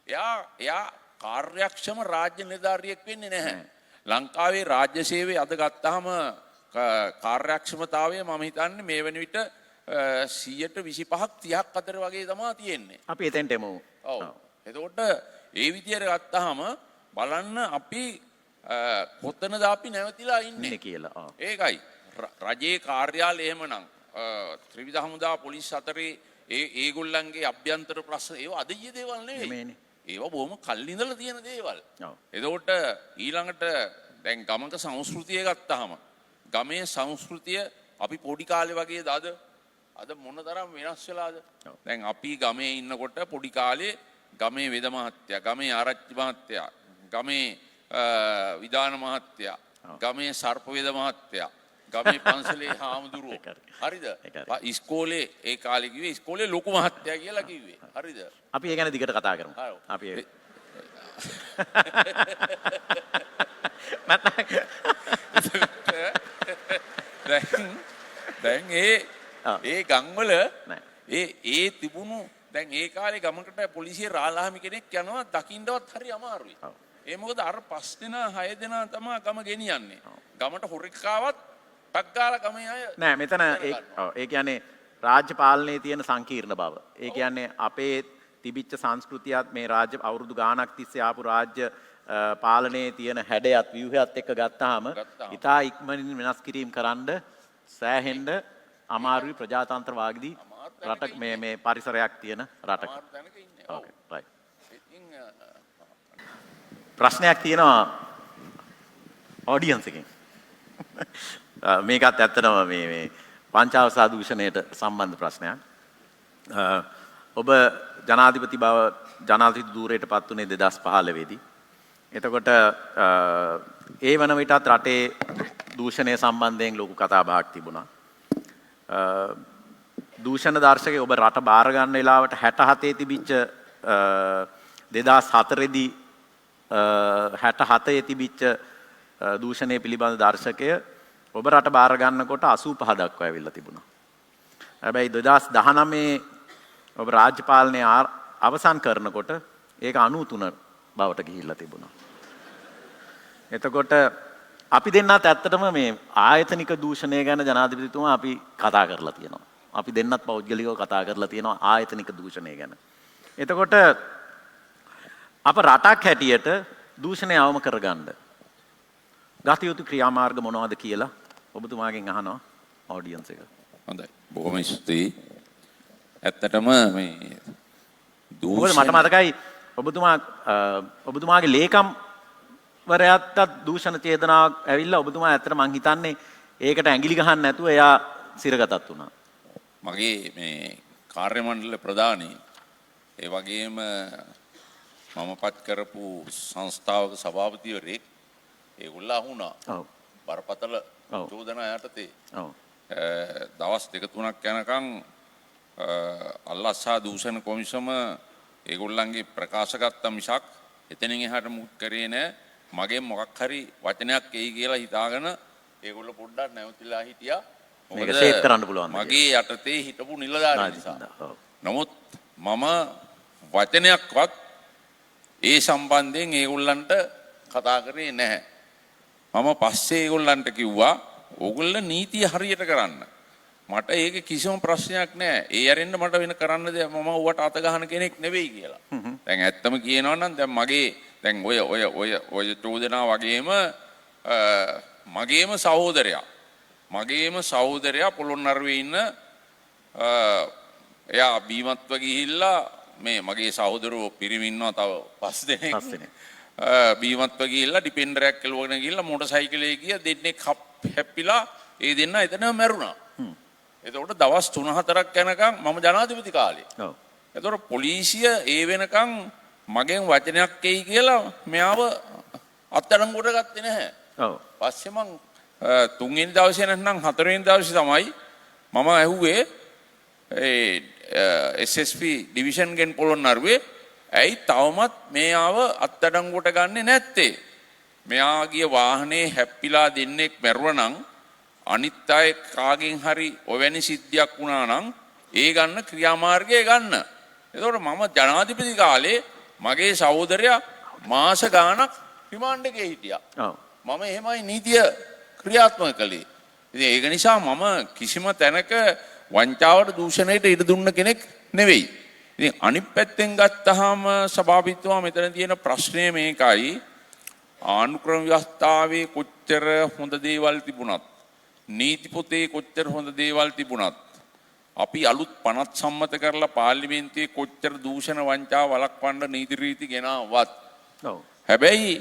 එයා කාර්යක්ෂම රාජ්‍ය නිලධාරියෙක් වෙන්නේ නැහැ. ලංකාවේ රාජ්‍ය සේවය අද ගත්තාම කාර්යක්ෂමතාවය මම හිතන්නේ මේ වෙන විට 125ක් 30ක් අතර වගේ තමයි තියෙන්නේ. අපි එතෙන්ට එමු. ඔව්. එතකොට ඒ විදියට ගත්තාම බලන්න අපි කොතනද අපි නැවතිලා ඉන්නේ කියලා. ඒකයි. රජයේ කාර්යාලය එහෙමනම් ත්‍රිවිධ හමුදා පොලිස් අතරේ ඒගොල්ලන්ගේ අභ්‍යන්තර ප්‍රශ්න ඒවා අදීය දේවල් නෙවෙයි. ඒවා බොහොම කල් ඉඳලා තියෙන දේවල්. එතකොට ඊළඟට දැන් ගමක සංස්කෘතිය ගත්තාම ගමේ සංස්කෘතිය අපි පොඩි කාලේ වගේද අද මොනතරම් වෙනස් වෙලාද? දැන් අපි ගමේ ඉන්නකොට පොඩි කාලේ ගමේ වෙද මහත්තයා, ගමේ ආරච්චි මහත්තයා, ගමේ විධාන මහත්තයා, ගමේ සර්ප වෙද මහත්තයා, ගමේ පන්සලේ හාමුදුරුවෝ. හරිද? ඉස්කෝලේ ඒ කාලේ කිව්වේ ඉස්කෝලේ ලොකු මහත්තයා කියලා කිව්වේ. හරිද? අපි ඒ ගැන දිගට කතා කරමු. අපි දැන් ඒ ගම්වල ඒ තිබුණු දැන් ඒ කාලේ ගමකට පොලිසිය රාළහාමි කෙනෙක් යනවා දකින්නවත් හරි අමාරුයි. ඒ මොකද අර 5 දෙනා 6 දෙනා තමයි ගම ගෙනියන්නේ. ගමට හොරෙක් ආවත් ටක් ගාලා ගමේ අය නෑ මෙතන ඒ කියන්නේ රාජ්‍ය පාලනයේ තියෙන සංකීර්ණ බව. ඒ කියන්නේ අපේ තිබිච්ච සංස්කෘතියත් මේ රාජ්‍ය අවුරුදු ගාණක් තිස්සේ ආපු රාජ්‍ය පාලනයේ තියෙන හැඩයත් ව්‍යුහයත් එක්ක ගත්තාම ඉතා ඉක්මනින් වෙනස් කිරීම කරන්න සෑහෙන්න අමාරුයි ප්‍රජාතන්ත්‍රවාදී රටක මේ පරිසරයක් තියෙන රටක. ඕකේ රයිට්. ප්‍රශ්නයක් තියෙනවා ඔඩියන්ස් එකෙන්. මේකත් ඇත්තටම මේ පංචාවසා දූෂණයට සම්බන්ධ ප්‍රශ්නයක්. ඔබ ජනාධිපති ධූරයට පත් වුණේ 2015 දී. එතකොට ඒ වන විටත් රටේ දූෂණය සම්බන්ධයෙන් ලොකු කතා බහක් තිබුණා. දූෂණ දර්ශකයේ ඔබ රට බාර ගන්න වෙලාවට 67 තිබිච්ච 2004 දී 67 තිබිච්ච දූෂණය පිළිබඳ දර්ශකය ඔබ රට බාර ගන්නකොට 85 දක්වා ඇවිල්ලා තිබුණා. හැබැයි 2019 ඔබ රාජ්‍ය පාලනය අවසන් කරනකොට ඒක 93 බවට ගිහිල්ලා තිබුණා. එතකොට අපි දෙන්නත් ඇත්තටම මේ ආයතනික දූෂණය ගැන ජනාධිපතිතුමා අපි කතා කරලා තියෙනවා. අපි දෙන්නත් පෞද්ගලිකව කතා කරලා තියෙනවා ආයතනික දූෂණය ගැන. එතකොට අප රටක් හැටියට දූෂණය අවම කරගන්න ගත යුතු ක්‍රියාමාර්ග මොනවද කියලා ඔබතුමාගෙන් අහනවා ඔඩියන්ස් එක. හොඳයි. බොහොම ස්තුතියි. ඇත්තටම මේ මට මතකයි ඔබතුමාගේ ලේකම් වරයාටත් දූෂණ චේතනාවක් ඇවිල්ලා ඔබතුමා ඇත්තට මං හිතන්නේ ඒකට ඇඟිලි ගහන්න නැතුව එයා සිරගතත් වුණා. මගේ මේ කාර්ය මණ්ඩල ප්‍රධානී ඒ වගේම මම පත් කරපු සංස්ථාවක සභාපතිවරයෙක් ඒගොල්ලෝ අහුණා. ඔව්. බරපතල චෝදනා යටතේ. ඔව්. දවස් 2-3ක් යනකම් අල්ලස්සා දූෂණ කොමිසම ඒගොල්ලන්ගේ ප්‍රකාශ ගත්ත මිසක් එතනින් එහාට මුත් කරේ නැහැ. මගෙන් මොකක් හරි වචනයක් එයි කියලා හිතාගෙන ඒගොල්ලෝ පොඩ්ඩක් නැවතිලා හිටියා. මේක සේව් කරන්න පුළුවන්. මගේ යටතේ හිටපු නිලධාරීන් නිසා. නමුත් මම වචනයක්වත් ඒ සම්බන්ධයෙන් ඒගොල්ලන්ට කතා කරේ නැහැ. මම පස්සේ ඒගොල්ලන්ට කිව්වා ඕගොල්ලෝ නීතිය හරියට කරන්න. මට ඒක කිසිම ප්‍රශ්නයක් නැහැ. ඒ ඇරෙන්න මට වෙන කරන්න දෙයක් මම ඌට අත ගහන කෙනෙක් නෙවෙයි කියලා. දැන් ඇත්තම කියනවා නම් දැන් මගේ දැන් ඔය චෝදනා වගේම මගේම සහෝදරයා පොළොන්නරුවේ ඉන්න එයා බීමත්ව ගිහිල්ලා මේ මගේ සහෝදරෝ පිරිමි ඉන්නවා තව 5 දෙනෙක්. බීමත්ව ගිහිල්ලා ඩිපෙන්ඩරයක් කෙලවගෙන ගිහිල්ලා මෝටර් සයිකලේ ගිය දෙන්නෙක් හැප්පිලා ඒ දෙන්න එතනම මැරුණා. එතකොට දවස් 3-4ක් යනකම් මම ජනාධිපති කාලේ. ඔව්. එතකොට පොලිසිය ඒ වෙනකම් මගෙන් වචනයක් එයි කියලා මෙයාව අත්අඩංගුවට ගත්තේ නැහැ. ඔව්. පස්සේ මං 3 වෙනි දවසේ නැත්නම් 4 වෙනි දවසේ තමයි මම ඇහුවේ ඒ SSP ඩිවිෂන් ගෙන් පොළොන්නරුවේ ඇයි තවමත් මෙයාව අත්අඩංගුවට ගන්නේ නැත්තේ? මෙයාගේ වාහනේ හැප්පිලා දෙන්නෙක් මැරුණා නම් අනිත් අය කාගෙන් හරි ඔවැනි සිද්ධියක් වුණා නම් ඒ ගන්න ක්‍රියාමාර්ගය ගන්න. එතකොට මම ජනාධිපති කාලේ මගේ සහෝදරයා මාස ගාණක් රිමාන්ඩ් එකේ හිටියා. ඔව්. මම එහෙමයි නීතිය ක්‍රියාත්මක කළේ. ඉතින් ඒක නිසා මම කිසිම තැනක වංචාවට දූෂණයට ඉඩ දුන්න කෙනෙක් නෙවෙයි. ඉතින් අනිත් පැත්තෙන් ගත්තාම සභාපතිතුමා මෙතන තියෙන ප්‍රශ්නය මේකයි. ආණ්ඩුක්‍රම ව්‍යවස්ථාවේ කොච්චර හොඳ දේවල් තිබුණත් නීති පොතේ කොච්චර හොඳ දේවල් තිබුණත් අපි අලුත් පනත් සම්මත කරලා පාර්ලිමේන්තුවේ කොච්චර දූෂණ වංචා වළක්වන්න නීති රීති ගෙනාවත් හැබැයි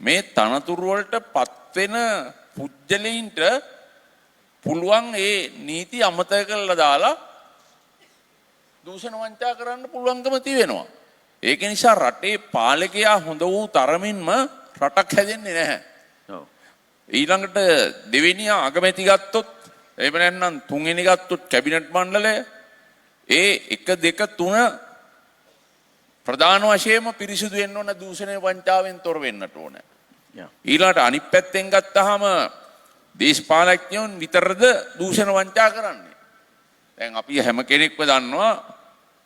මේ තනතුරු වලට පත් වෙන පුජ්‍යලීන්ට පුළුවන් ඒ නීති අමතක කරලා දාලා දූෂණ වංචා කරන්න පුළුවන්කම තියෙනවා. ඒක නිසා රටේ පාලකයා හොඳ වූ තරමින්ම රටක් හැදෙන්නේ නැහැ. ඊළඟට දෙවෙනි අගමැති ගත්තොත් එහෙම නැත්නම් තුන්වෙනි ගත්තොත් කැබිනට් මණ්ඩලය ඒ 1 2 3 ප්‍රධාන වශයෙන්ම පිරිසිදු වෙන්න ඕන දූෂණය වංචාවෙන් තොර වෙන්නට ඕන. ඊළඟට අනිත් පැත්තෙන් ගත්තාම දේශපාලඥයන් විතරද දූෂණ වංචා කරන්නේ. දැන් අපි හැම කෙනෙක්ම දන්නවා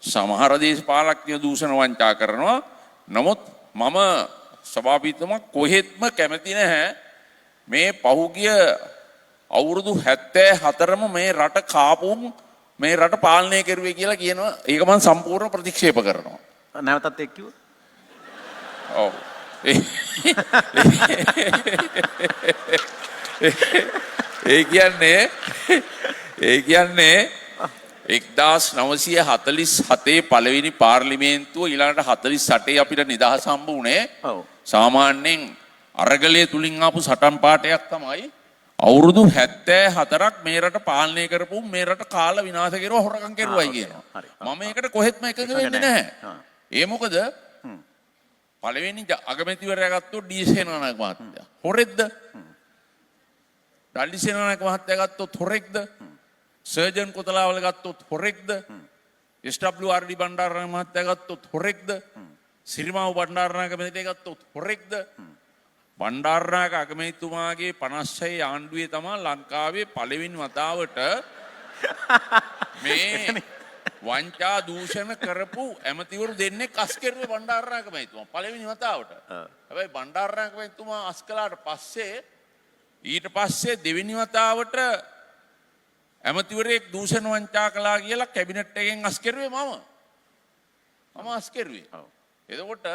සමහර දේශපාලඥයෝ දූෂණ වංචා කරනවා. නමුත් මම සභාපතිතුමා කොහෙත්ම කැමති නැහැ මේ පහුගිය අවුරුදු 74ම මේ රට කාපුම් මේ රට පාලනය කරුවේ කියලා කියනවා. ඒක මම සම්පූර්ණ ප්‍රතික්ෂේප කරනවා. නැවතත් එක් කිව්ව. ඔව්. ඒ කියන්නේ 1947 පළවෙනි පාර්ලිමේන්තුව ඊළඟට 48 අපිට නිදහස හම්බ වුණේ. ඔව්. සාමාන්‍යයෙන් අරගලයේ තුලින් ආපු සටන් පාඨයක් තමයි අවුරුදු 74ක් මේ රට පාලනය කරපු මේ රට කාල විනාශ කෙරුවා හොරකම් කෙරුවයි කියනවා. මම ඒකට කොහෙත්ම එකඟ වෙන්නේ නැහැ. ඒ මොකද පළවෙනි අගමැතිවරයා ගත්තොත් ඩී.සේනානායක මහත්තයා හොරෙක්ද? ඩල්ලි.සේනානායක මහත්තයා ගත්තොත් හොරෙක්ද? සර්ජන් කොතලාවල ගත්තොත් හොරෙක්ද? එස්.ඩබ්ලිව්.ආර්.ඩී. බණ්ඩාරනායක මහත්තයා ගත්තොත් හොරෙක්ද? සිරිමාවු බණ්ඩාරනායක මහත්තයා ගත්තොත් හොරෙක්ද? බණ්ඩාරනායක අගමැතිතුමාගේ 56 ආණ්ඩුවේ තමයි ලංකාවේ පළවෙනි වතාවට මේ වංචා දූෂණ කරපු ඇමතිවරු දෙන්නෙක් අස් කෙරුවේ බණ්ඩාරනායක මහතුමා පළවෙනි වතාවට. හැබැයි බණ්ඩාරනායක මහතුමා අස් කළාට පස්සේ ඊට පස්සේ දෙවෙනි වතාවට ඇමතිවරයෙක් දූෂණ වංචා කළා කියලා කැබිනට් එකෙන් අස් කෙරුවේ මම අස් කෙරුවේ. එතකොට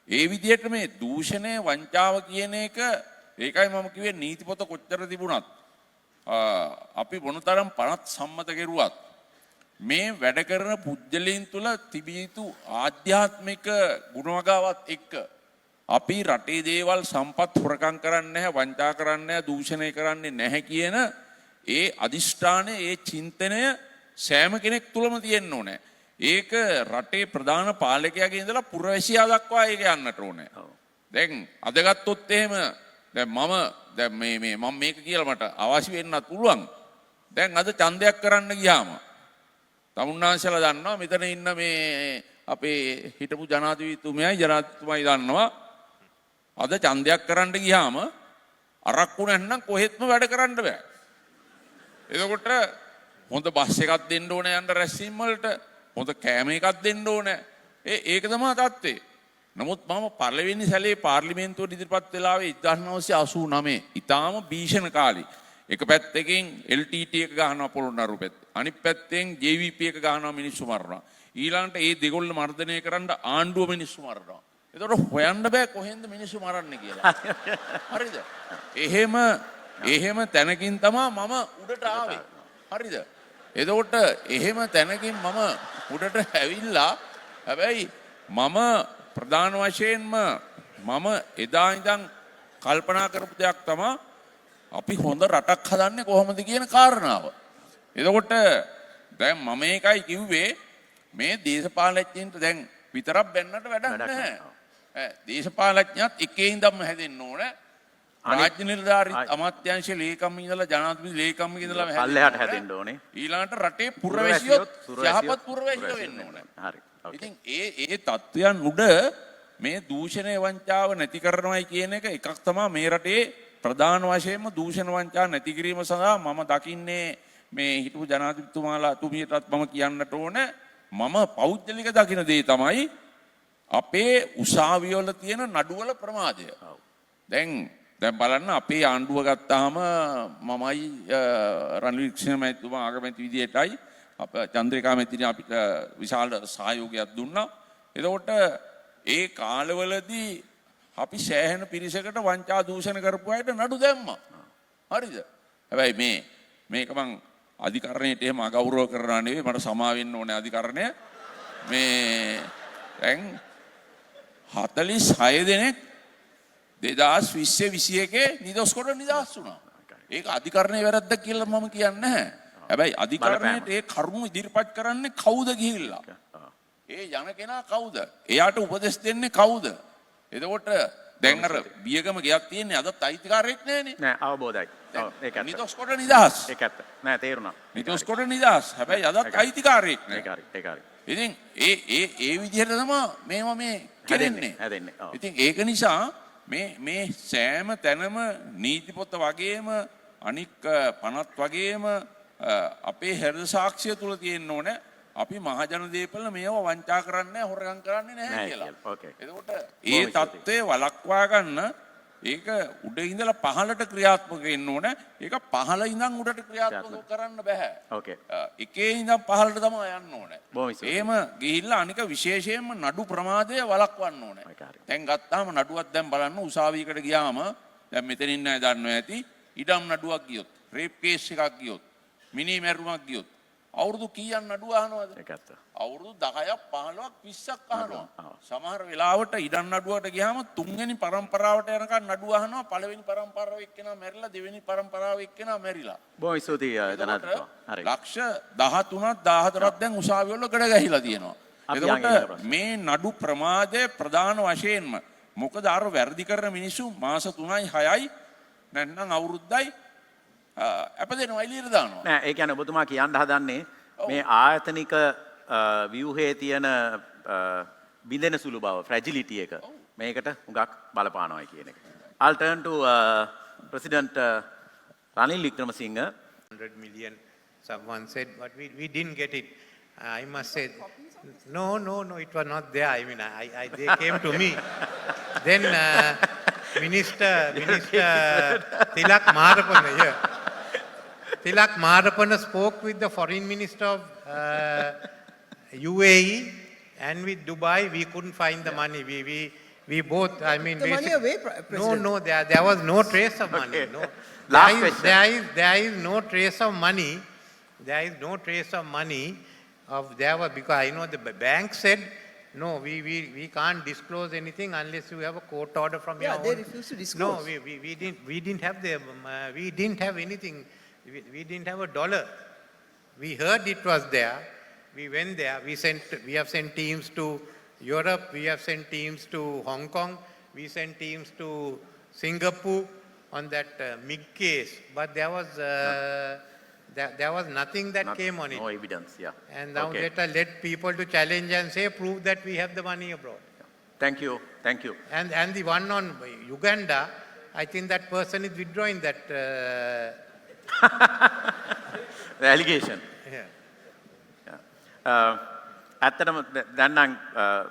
ඒ විදිහට මේ දූෂණය වංචාව කියන එක ඒකයි මම කිව්වේ නීති පොත කොච්චර තිබුණත් අපි මොනතරම් පනත් සම්මත කෙරුවත් මේ වැඩ කරන පුජ්‍යලීන් තුල තිබිය යුතු ආධ්‍යාත්මික ගුණවගාවත් එක්ක අපි රටේ දේවල් සම්පත් හොරකම් කරන්නේ නැහැ, වංචා කරන්නේ නැහැ, දූෂණය කරන්නේ නැහැ කියන ඒ අදිෂ්ඨානය, ඒ චින්තනය සෑම කෙනෙක් තුලම තියෙන්න ඕනේ. ඒක රටේ ප්‍රධාන පාලකයාගේ ඉඳලා පුරවැසියා දක්වා ඒක යන්නට ඕනේ. දැන් අද ගත්තොත් එහෙම දැන් මම මේක කියලා මට අවශ්‍ය වෙන්නත් පුළුවන්. දැන් අද ඡන්දයක් කරන්න ගියාම තමුන්නාන්සලා දන්නවා මෙතන ඉන්න මේ අපේ හිටපු ජනාධිපතිතුමයි දන්නවා අද ඡන්දයක් කරන්න ගියාම අරක්කු නැත්නම් කොහෙත්ම වැඩ කරන්න බෑ. එතකොට හොඳ බස් එකක් දෙන්න ඕනේ යන්න රැස්වීම වලට, හොඳ කෑම එකක් දෙන්න ඕනේ. ඒක තමයි තත්ත්වය. නමුත් මම පළවෙනි සැලේ පාර්ලිමේන්තුවට ඉදිරිපත් වෙලාවේ 1989 ඊටාම භීෂණ කාලේ එක පැත්තකින් LTT එක ගහනවා පොළොන්නරු පැත්තේ. අනිත් පැත්තෙන් JVP එක ගහනවා මිනිස්සු මරනවා. ඊළඟට ඒ දෙගොල්ල මර්ධනය කරන්න ආණ්ඩුව මිනිස්සු මරනවා. ඒතකොට හොයන්න බෑ කොහෙන්ද මිනිස්සු මරන්නේ කියලා. හරිද? එහෙම තැනකින් තමයි මම උඩට ආවේ. හරිද? එතකොට එහෙම තැනකින් මම උඩට ඇවිල්ලා හැබැයි මම ප්‍රධාන වශයෙන්ම මම එදා ඉඳන් කල්පනා කරපු දෙයක් තමයි අපි හොඳ රටක් හදන්නේ කොහොමද කියන කාරණාව. එතකොට දැන් මම ඒකයි කිව්වේ මේ දේශපාලඥයින්ට දැන් විතරක් බැන්නට වැඩක් නැහැ. දේශපාලඥයත් එකේ ඉඳන්ම හැදෙන්න ඕනේ. රාජ්‍ය නිලධාරී අමාත්‍යාංශ ලේකම් ඉඳලා ජනාධිපති ලේකම් ඉඳලා පල්ලෙහාට හැදෙන්න ඕනේ. ඊළඟට රටේ පුරවැසියොත් යහපත් පුරවැසියෝ වෙන්න ඕනේ. හරි. ඉතින් ඒ තත්ත්වයන් උඩ මේ දූෂණය වංචාව නැති කරනවායි කියන එකක් තමයි මේ රටේ ප්‍රධාන වශයෙන්ම දූෂණ වංචා නැති කිරීම සඳහා මම දකින්නේ මේ හිටපු ජනාධිපතිතුමාලතුමියටත් මම කියන්නට ඕන මම පෞද්ගලික දකින දේ තමයි අපේ උසාවිවල තියෙන නඩුවල ප්‍රමාදය. දැන් දැන් බලන්න අපේ ආණ්ඩුව ගත්තාම මමයි රනිල් වික්‍රම මහත්මයා ආගමැති විදියටයි අප චන්ද්‍රිකා මැතිණිය අපිට විශාල සහයෝගයක් දුන්නා. එතකොට ඒ කාලවලදී අපි සෑහෙන පිරිසකට වංචා දූෂණ කරපු අයට නඩු දැම්මා. හරිද? හැබැයි මේක මං අධිකරණයට එහෙම අගෞරව කරනවා නෙවෙයි, මට සමා වෙන්න ඕනේ අධිකරණය. මේ දැන් 46 දෙනෙක් 2020-21 නිදොස් කොට නිදහස් වුණා. ඒක අධිකරණයේ වැරද්දක් කියලා මම කියන්නේ නැහැ. හැබැයි අධිකරණයට ඒ කරුණු ඉදිරිපත් කරන්නේ කවුද ගිහිල්ලා? ඒ යන කෙනා කවුද? එයාට උපදෙස් දෙන්නේ කවුද? එතකොට දැන් අර බියගම ගයක් තියෙන්නේ අදත් අයිතිකාරයෙක් නැහැනේ. නෑ අවබෝධයි. ඒක ඇත්ත. නිදොස් කොට නිදහස්. ඒක ඇත්ත. නෑ තේරුණා. නිදොස් කොට නිදහස්. හැබැයි අදත් අයිතිකාරයෙක් නැහැ. ඒක හරි. ඉතින් ඒ විදිහට තමයි මේවා මේ කෙරෙන්නේ. හැදෙන්නේ. ඔව්. ඉතින් ඒක නිසා මේ සෑම තැනම නීති පොත වගේම අනික් පනත් වගේම අපේ හෘද සාක්ෂිය තුල තියෙන්න ඕනේ අපි මහජන දේපල මේවා වංචා කරන්නේ හොරගම් කරන්නේ නැහැ කියලා. ඕකේ. එතකොට ඒ தත්ත්වය වළක්වා ගන්න ඒක උඩ ඉඳලා පහළට ක්‍රියාත්මක වෙන්න ඕනේ. ඒක පහළ ඉඳන් උඩට ක්‍රියාත්මක කරන්න බෑ. ඕකේ. එකේ ඉඳන් පහළට තමයි යන්න ඕනේ. බොහොම ස්තුතියි. එහෙම ගිහිල්ලා අනික විශේෂයෙන්ම නඩු ප්‍රමාදය වළක්වන්න ඕනේ. දැන් ගත්තාම නඩුවක් දැන් බලන්න උසාවියකට ගියාම දැන් මෙතනින් නෑ දන්නවා ඇති ඉඩම් නඩුවක් ගියොත් රේප් කේස් එකක් ගියොත් මිනි මැරුමක් ගියොත් අවුරුදු කීයක් නඩුව අහනවද? ඒක ඇත්ත. අවුරුදු 10ක් 15ක් 20ක් අහනවා. සමහර වෙලාවට ඉඩම් නඩුවට ගියාම තුන්වෙනි පරම්පරාවට යනකම් නඩුව අහනවා. පළවෙනි පරම්පරාව එක්කෙනා මැරිලා දෙවෙනි පරම්පරාව එක්කෙනා මැරිලා. බොහොම ස්තුතියි ජනාධිපති. හරි. ලක්ෂ 13ක් 14ක් දැන් උසාවි වල ගඩ ගැහිලා තියෙනවා. එතකොට මේ නඩු ප්‍රමාදය ප්‍රධාන වශයෙන්ම මොකද අර වැරදි කරන මිනිස්සු මාස 3යි 6යි නැත්නම් අවුරුද්දයි අප දෙනවා එළියට දානවා. නෑ ඒ කියන්නේ ඔබතුමා කියන්න හදන්නේ මේ ආයතනික ව්‍යුහයේ තියෙන බිඳෙන සුළු බව fragility එක මේකට හුඟක් බලපානවායි කියන එක. I'll turn to President Ranil Wickremesinghe. 100 million someone said, but we didn't get it. I must say, no, it was not there. I mean, they came to me. Then Minister Tilak Maharapana here. Tilak Maharapana spoke with the foreign minister of UAE and with Dubai. We couldn't find the money. We both, I mean, the money away, President. no, there was no trace of money. Okay. No. Last question. There is no trace of money. There is no trace of money because I know the bank said, no, we can't disclose anything unless you have a court order from your own. Yeah, they refused to disclose. No, we didn't have we didn't have anything. We didn't have a dollar. We heard it was there. We went there. We have sent teams to Europe. We have sent teams to Hong Kong. We sent teams to Singapore on that MiG case. But there was nothing that came on it. No evidence, yeah. And now let people to challenge and say, prove that we have the money abroad. Thank you. And the one on Uganda, I think that person is withdrawing that. The allegation. Yeah. ඇත්තටම දැන් නම්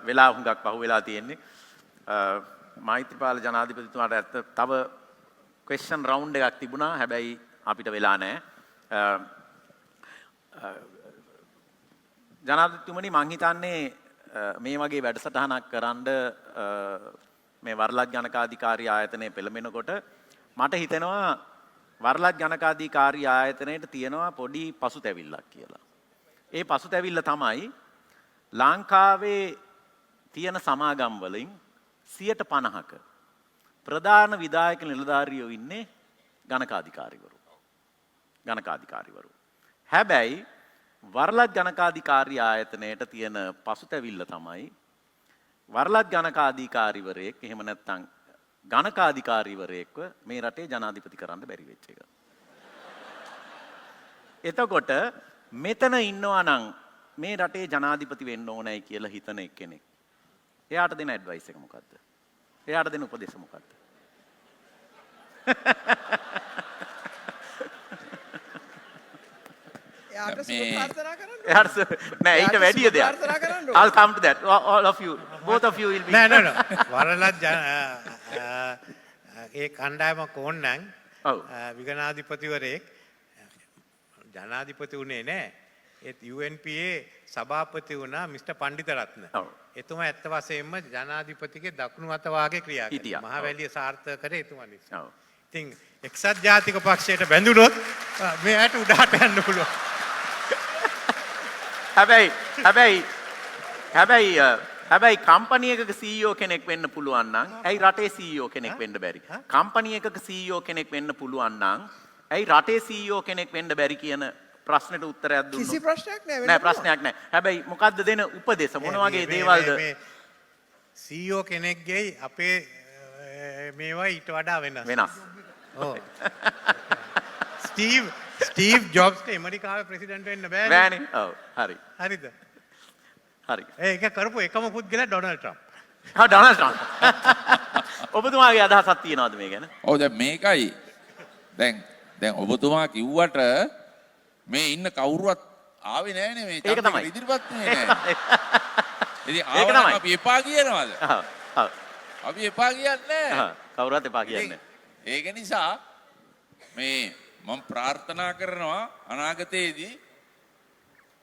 වෙලා හුඟක් පහු වෙලා තියෙන්නේ. මෛත්‍රීපාල ජනාධිපතිතුමාට ඇත්ත තව ක්වෙස්චන් රවුන්ඩ් එකක් තිබුණා. හැබැයි අපිට වෙලා නැහැ. ජනාධිපතිතුමනි මං හිතන්නේ මේ වගේ වැඩසටහනක් කරන්න මේ වරලක් ගණකාධිකාරී ආයතනය පෙළඹෙනකොට මට හිතෙනවා වරලක් ගණකාධිකාරී ආයතනයට තියෙනවා පොඩි පසුතැවිල්ලක් කියලා. ඒ පසුතැවිල්ල තමයි ලංකාවේ තියෙන සමාගම් වලින් 50%ක ප්‍රධාන විධායක නිලධාරියෝ ඉන්නේ ගණකාධිකාරීවරු. හැබැයි වරලක් ගණකාධිකාරී ආයතනයට තියෙන පසුතැවිල්ල තමයි වරලක් ගණකාධිකාරීවරයෙක් එහෙම නැත්නම් ගණකාධිකාරීවරයෙක්ව මේ රටේ ජනාධිපති කරන්න බැරි වෙච්ච එක. එතකොට මෙතන ඉන්නවා නම් මේ රටේ ජනාධිපති වෙන්න ඕනයි කියලා හිතන එක්කෙනෙක්. එයාට දෙන ඇඩ්වයිස් එක මොකද්ද? එයාට දෙන උපදේශ මොකද්ද? නෑ ඊට වැඩිය දෙයක්. I'll come to that. All of you, both of you will be. No. Varalat ඒ කණ්ඩායමක් ඕනනම් ඔව්. විගණාධිපතිවරයෙක් ජනාධිපති වුණේ නැහැ. ඒත් UNPA සභාපති වුණා මිස්ටර් පණ්ඩිතරත්න. ඔව්. එතුමා ඇත්ත වශයෙන්ම ජනාධිපතිගේ දකුණු අත වාගේ ක්‍රියා හිටියා. කළා. මහවැලිය සාර්ථක කරේ එතුමා නිසා. ඔව්. ඉතින් එක්සත් ජාතික පක්ෂයට බැඳුනොත් මෙයාට උඩහට යන්න පුළුවන්. හැබැයි කම්පනි එකක CEO කෙනෙක් වෙන්න පුළුවන් නම් ඇයි රටේ CEO කෙනෙක් වෙන්න බැරි? කම්පනි එකක CEO කෙනෙක් වෙන්න පුළුවන් නම් ඇයි රටේ CEO කෙනෙක් වෙන්න බැරි කියන ප්‍රශ්නෙට උත්තරයක් දුන්නොත් කිසි ප්‍රශ්නයක් නැහැ. නෑ ප්‍රශ්නයක් නෑ. හැබැයි මොකද්ද දෙන උපදේශ මොන වගේ දේවල්ද? CEO කෙනෙක්ගේ අපේ මේවා ඊට වඩා වෙනස්. ඔව්. ස්ටීව් ජොබ්ස්ට ඇමරිකාවේ ප්‍රෙසිඩන්ට් වෙන්න බෑනේ. බෑනේ. ඔව්. හරි. හරිද? හරි. ඒක කරපු එකම පුද්ගලයා ඩොනල්ඩ් ට්‍රම්ප්. Donald Trump. ඔබතුමාගේ අදහසක් තියනවද මේ ගැන? ඔව් දැන් මේකයි දැන් ඔබතුමා කිව්වට මේ ඉන්න කවුරුවත් ආවේ නෑනේ මේ ඒක තමයි. ඉදිරිපත් වෙන්නේ නෑ. ඉතින් ඒක ආවනම් තමයි. අපි එපා කියනවාද? ඔව්. අපි එපා කියන්නේ නෑ. කවුරුත් එපා කියන්නේ. ඒක නිසා මේ මම ප්‍රාර්ථනා කරනවා අනාගතයේදී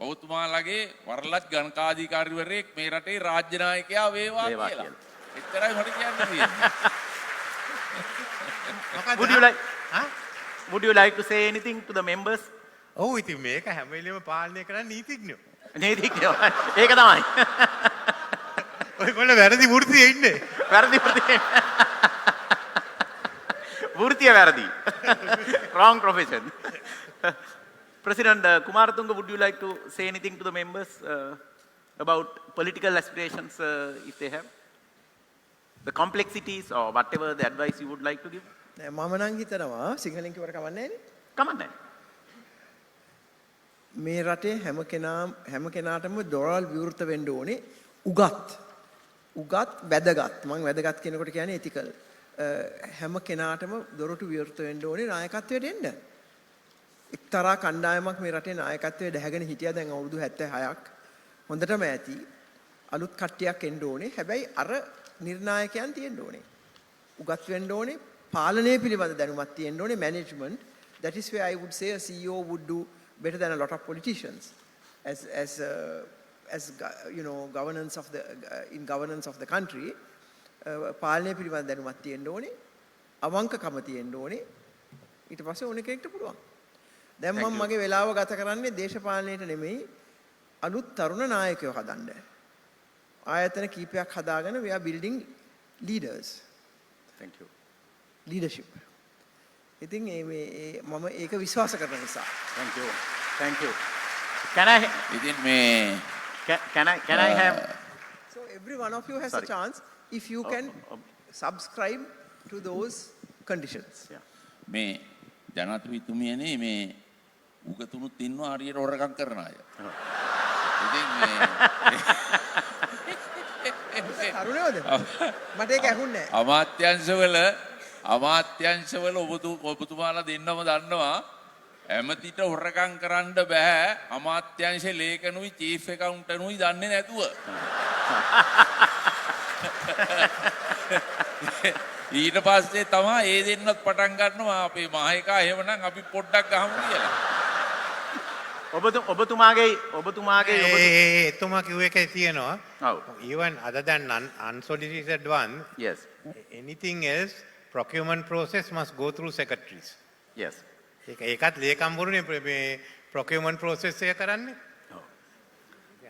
ඔබතුමාලගේ වරලත් ගණකාධිකාරිවරයෙක් මේ රටේ රාජ්‍ය නායකයා වේවා කියලා. එච්චරයි මට කියන්න තියෙන්නේ. Would you like to say anything to the members? ඔව් ඉතින් මේක හැම වෙලෙම පාලනය කරන්නේ නීතිඥයෝ. නීතිඥයෝ. ඒක තමයි. ඔයගොල්ලෝ වැරදි වෘත්තියේ ඉන්නේ. වැරදි වෘත්තිය වැරදි. Wrong profession. President Kumaratunga, would you like to say anything to the members about political aspirations if they have? The complexities or whatever the advice you would like to give? මම නම් හිතනවා සිංහලෙන් කිව්වට කමන්නේ නැහැ. කමන්නේ. මේ රටේ හැම කෙනාටම දොරවල් විවෘත වෙන්න ඕනේ. උගත් වැදගත්. මම වැදගත් කියනකොට කියන්නේ ethical. හැම කෙනාටම දොරටු විවෘත වෙන්න ඕනේ නායකත්වයට එන්න. එක්තරා කණ්ඩායමක් මේ රටේ නායකත්වයේ දැහැගෙන හිටියා දැන් අවුරුදු 76ක්. හොඳටම ඇති. අලුත් කට්ටියක් එන්න ඕනේ. හැබැයි අර නිර්ණායකයන් තියෙන්න ඕනේ. උගත් වෙන්න ඕනේ. පාලනය පිළිබඳ දැනුමක් තියෙන්න ඕනේ. management. That is where I would say a CEO would do better than a lot of politicians as you know governance of the country. පාලනය පිළිබඳ දැනුමක් තියෙන්න ඕනේ. අවංකකම තියෙන්න ඕනේ. ඊට පස්සේ ඕන කෙනෙක්ට පුළුවන්. දැන් මම මගේ වෙලාව ගත කරන්නේ දේශපාලනයට නෙමෙයි අලුත් තරුණ නායකයෝ හදන්න. ආයතන කීපයක් හදාගෙන we are building leaders. Thank you. Leadership. ඉතින් මම ඒක විශ්වාස කරන නිසා. Thank you. Thank you. Can I have So every one of you has a chance if you can subscribe to those conditions. Yeah. මේ ජනාධිපතිතුමියනේ මේ උගතුනුත් ඉන්නවා හරියට හොරකම් කරන අය. ඉතින් මේ කරුණාවද? මට ඒක ඇහුන්නේ නැහැ. අමාත්‍යංශවල ඔබතුමාලා දෙන්නම දන්නවා ඇමතිට හොරකම් කරන්න බෑ අමාත්‍යංශ ලේකනුයි චීෆ් එකවුන්ටන්ට්නුයි දන්නේ නැතුව. ඊට පස්සේ තමයි ඒ දෙන්නත් පටන් ගන්නවා අපේ මහේකා එහෙමනම් අපි පොඩ්ඩක් ගහමු කියලා. ඔබතුමාගේ එතුමා කිව්ව එකේ තියෙනවා. ඔව්. Even other than unsolicited one. Yes. Anything else procurement process must go through secretaries. Yes. ඒකත් ලේකම්වරුනේ මේ procurement process එක කරන්නේ.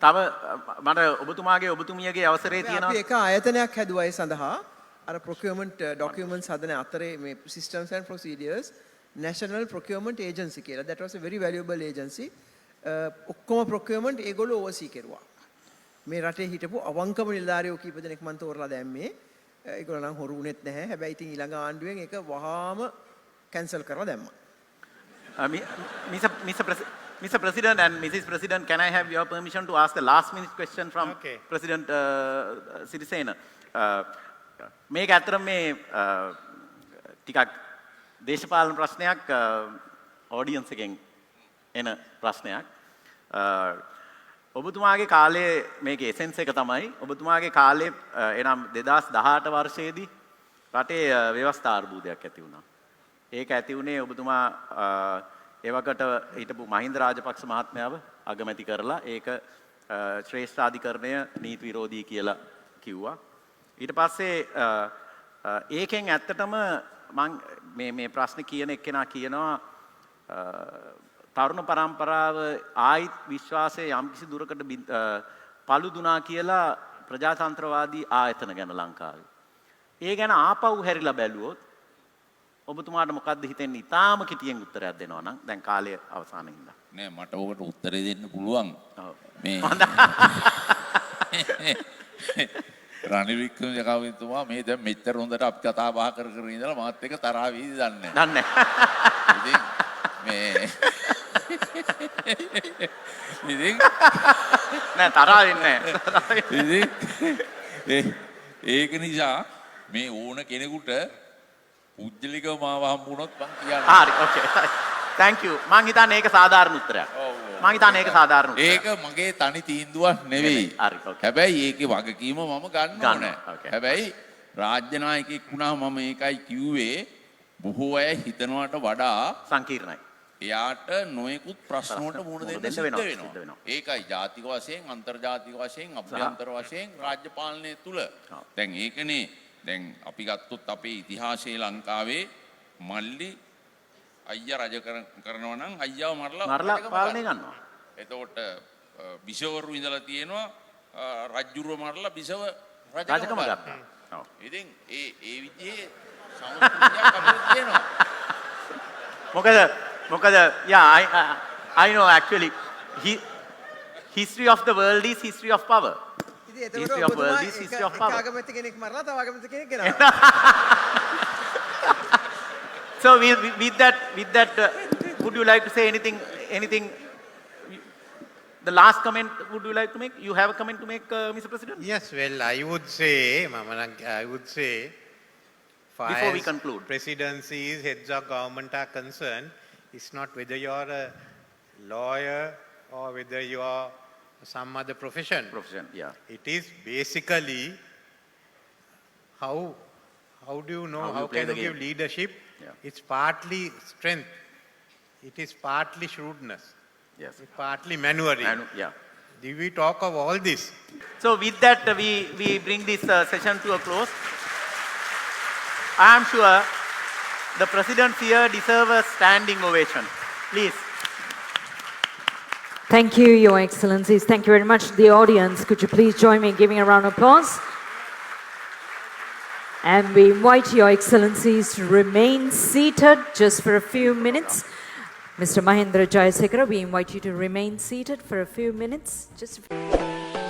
තව මට ඔබතුමියගේ අවසරය තියෙනවා. අපි එක ආයතනයක් හැදුවා ඒ සඳහා අර procurement documents හදන අතරේ මේ systems and procedures National Procurement Agency කියලා. That was a very valuable agency. ඔක්කොම procurement ඒගොල්ලෝ oversee කරුවා. මේ රටේ හිටපු අවංකම නිලධාරියෝ කීප දෙනෙක් මන් තෝරලා දැම්මේ. ඒගොල්ලෝ නම් හොරු වුණෙත් නැහැ. හැබැයි ඉතින් ඊළඟ ආණ්ඩුවෙන් ඒක වහාම cancel කරලා දැම්මා. Mr. President and Mrs. President, can I have your permission to ask the last minute question from President Sirisena? මේක ඇත්තටම මේ ටිකක් දේශපාලන ප්‍රශ්නයක් ඔඩියන්ස් එකෙන් එන ප්‍රශ්නයක්. ඔබතුමාගේ කාලේ මේකේ එසෙන්ස් එක තමයි ඔබතුමාගේ කාලේ එනම් 2018 වර්ෂයේදී රටේ ව්‍යවස්ථා අර්බුදයක් ඇති වුණා. ඒක ඇති වුණේ ඔබතුමා එවකට හිටපු මහින්ද රාජපක්ෂ මහත්මයාව අගමැති කරලා ඒක ශ්‍රේෂ්ඨාධිකරණය නීති විරෝධී කියලා කිව්වා. ඊට පස්සේ ඒකෙන් ඇත්තටම මම මේ ප්‍රශ්න කියන එක්කෙනා කියනවා තරුණ පරම්පරාව ආයිත් විශ්වාසයේ යම්කිසි දුරකට පළුදුනා කියලා ප්‍රජාතන්ත්‍රවාදී ආයතන ගැන ලංකාවේ. ඒ ගැන ආපහු හැරිලා බැලුවොත් ඔබතුමාට මොකද්ද හිතෙන්නේ? ඊටාම කිටියෙන් උත්තරයක් දෙනවා නම් දැන් කාලය අවසාන හින්දා. නෑ මට ඔකට උත්තරේ දෙන්න පුළුවන්. මේ රනිල් වික්‍රමසිංහතුමා මේ දැන් මෙච්චර හොඳට අපි කතා බහ කර ඉඳලා මාත් එක්ක තරහ වීදි දන්නේ නැහැ. දන්නේ නැහැ. ඉතින් නෑ තරහ වෙන්නේ නැහැ. ඒක නිසා මේ ඕන කෙනෙකුට පුජ්‍යලිකව මාව හම්බුනොත් මං කියන්න. හරි ඕකේ. thank you. මං හිතන්නේ ඒක සාධාරණ උත්තරයක්. මං හිතන්නේ ඒක සාධාරණ උත්තරයක්. ඒක මගේ තනි තීන්දුවක් නෙවෙයි. හරි ඕකේ. හැබැයි ඒකේ වගකීම මම ගන්න ඕනේ. හැබැයි රාජ්‍ය නායකයෙක් වුණාම මම ඒකයි කිව්වේ බොහෝ අය හිතනවට වඩා සංකීර්ණයි. එයාට නොයෙකුත් ප්‍රශ්න වලට මුහුණ දෙන්න සිද්ධ වෙනවා. ඒකයි ජාතික වශයෙන්, අන්තර්ජාතික වශයෙන්, අභ්‍යන්තර වශයෙන් රාජ්‍ය පාලනය තුල. දැන් ඒකනේ දැන් අපි ගත්තොත් අපේ ඉතිහාසයේ ලංකාවේ මල්ලි අයියා රජ කරනවා නම් අයියාව මරලා පාලනය ගන්නවා. එතකොට බිෂවරු ඉඳලා තියෙනවා රජුරුව මරලා බිෂව රජකම ගත්තා. ඔව්. ඉතින් ඒ විදිහේ සංස්කෘතියක් අපිට තියෙනවා. මොකද yeah I know actually history of the world is history of power. History of world is history of power. ආගමැති කෙනෙක් මරලා තව ආගමැති කෙනෙක් ගෙනවා. So with that would you like to say anything the last comment would you like to make? You have a comment to make, Mr. President? Yes, well, I would say, far Before we as conclude. presidencies, heads of government are concerned, it's not whether you are a lawyer or whether you are some other profession. Yeah. It is basically how do you know, how play can the you give game. leadership? Yeah. It's partly strength, it is partly shrewdness, Yes. it's partly maneuvering. Yeah. Did we talk of all this? So with that, we bring this session to a close. I am sure the presidents here deserve a standing ovation. Please. Thank you, Your Excellencies. Thank you very much to the audience. Could you please join me in giving a round of applause? And we invite Your Excellencies to remain seated just for a few minutes. Mr. Mahendra Jayasekara, we invite you to remain seated for a few minutes. Just a few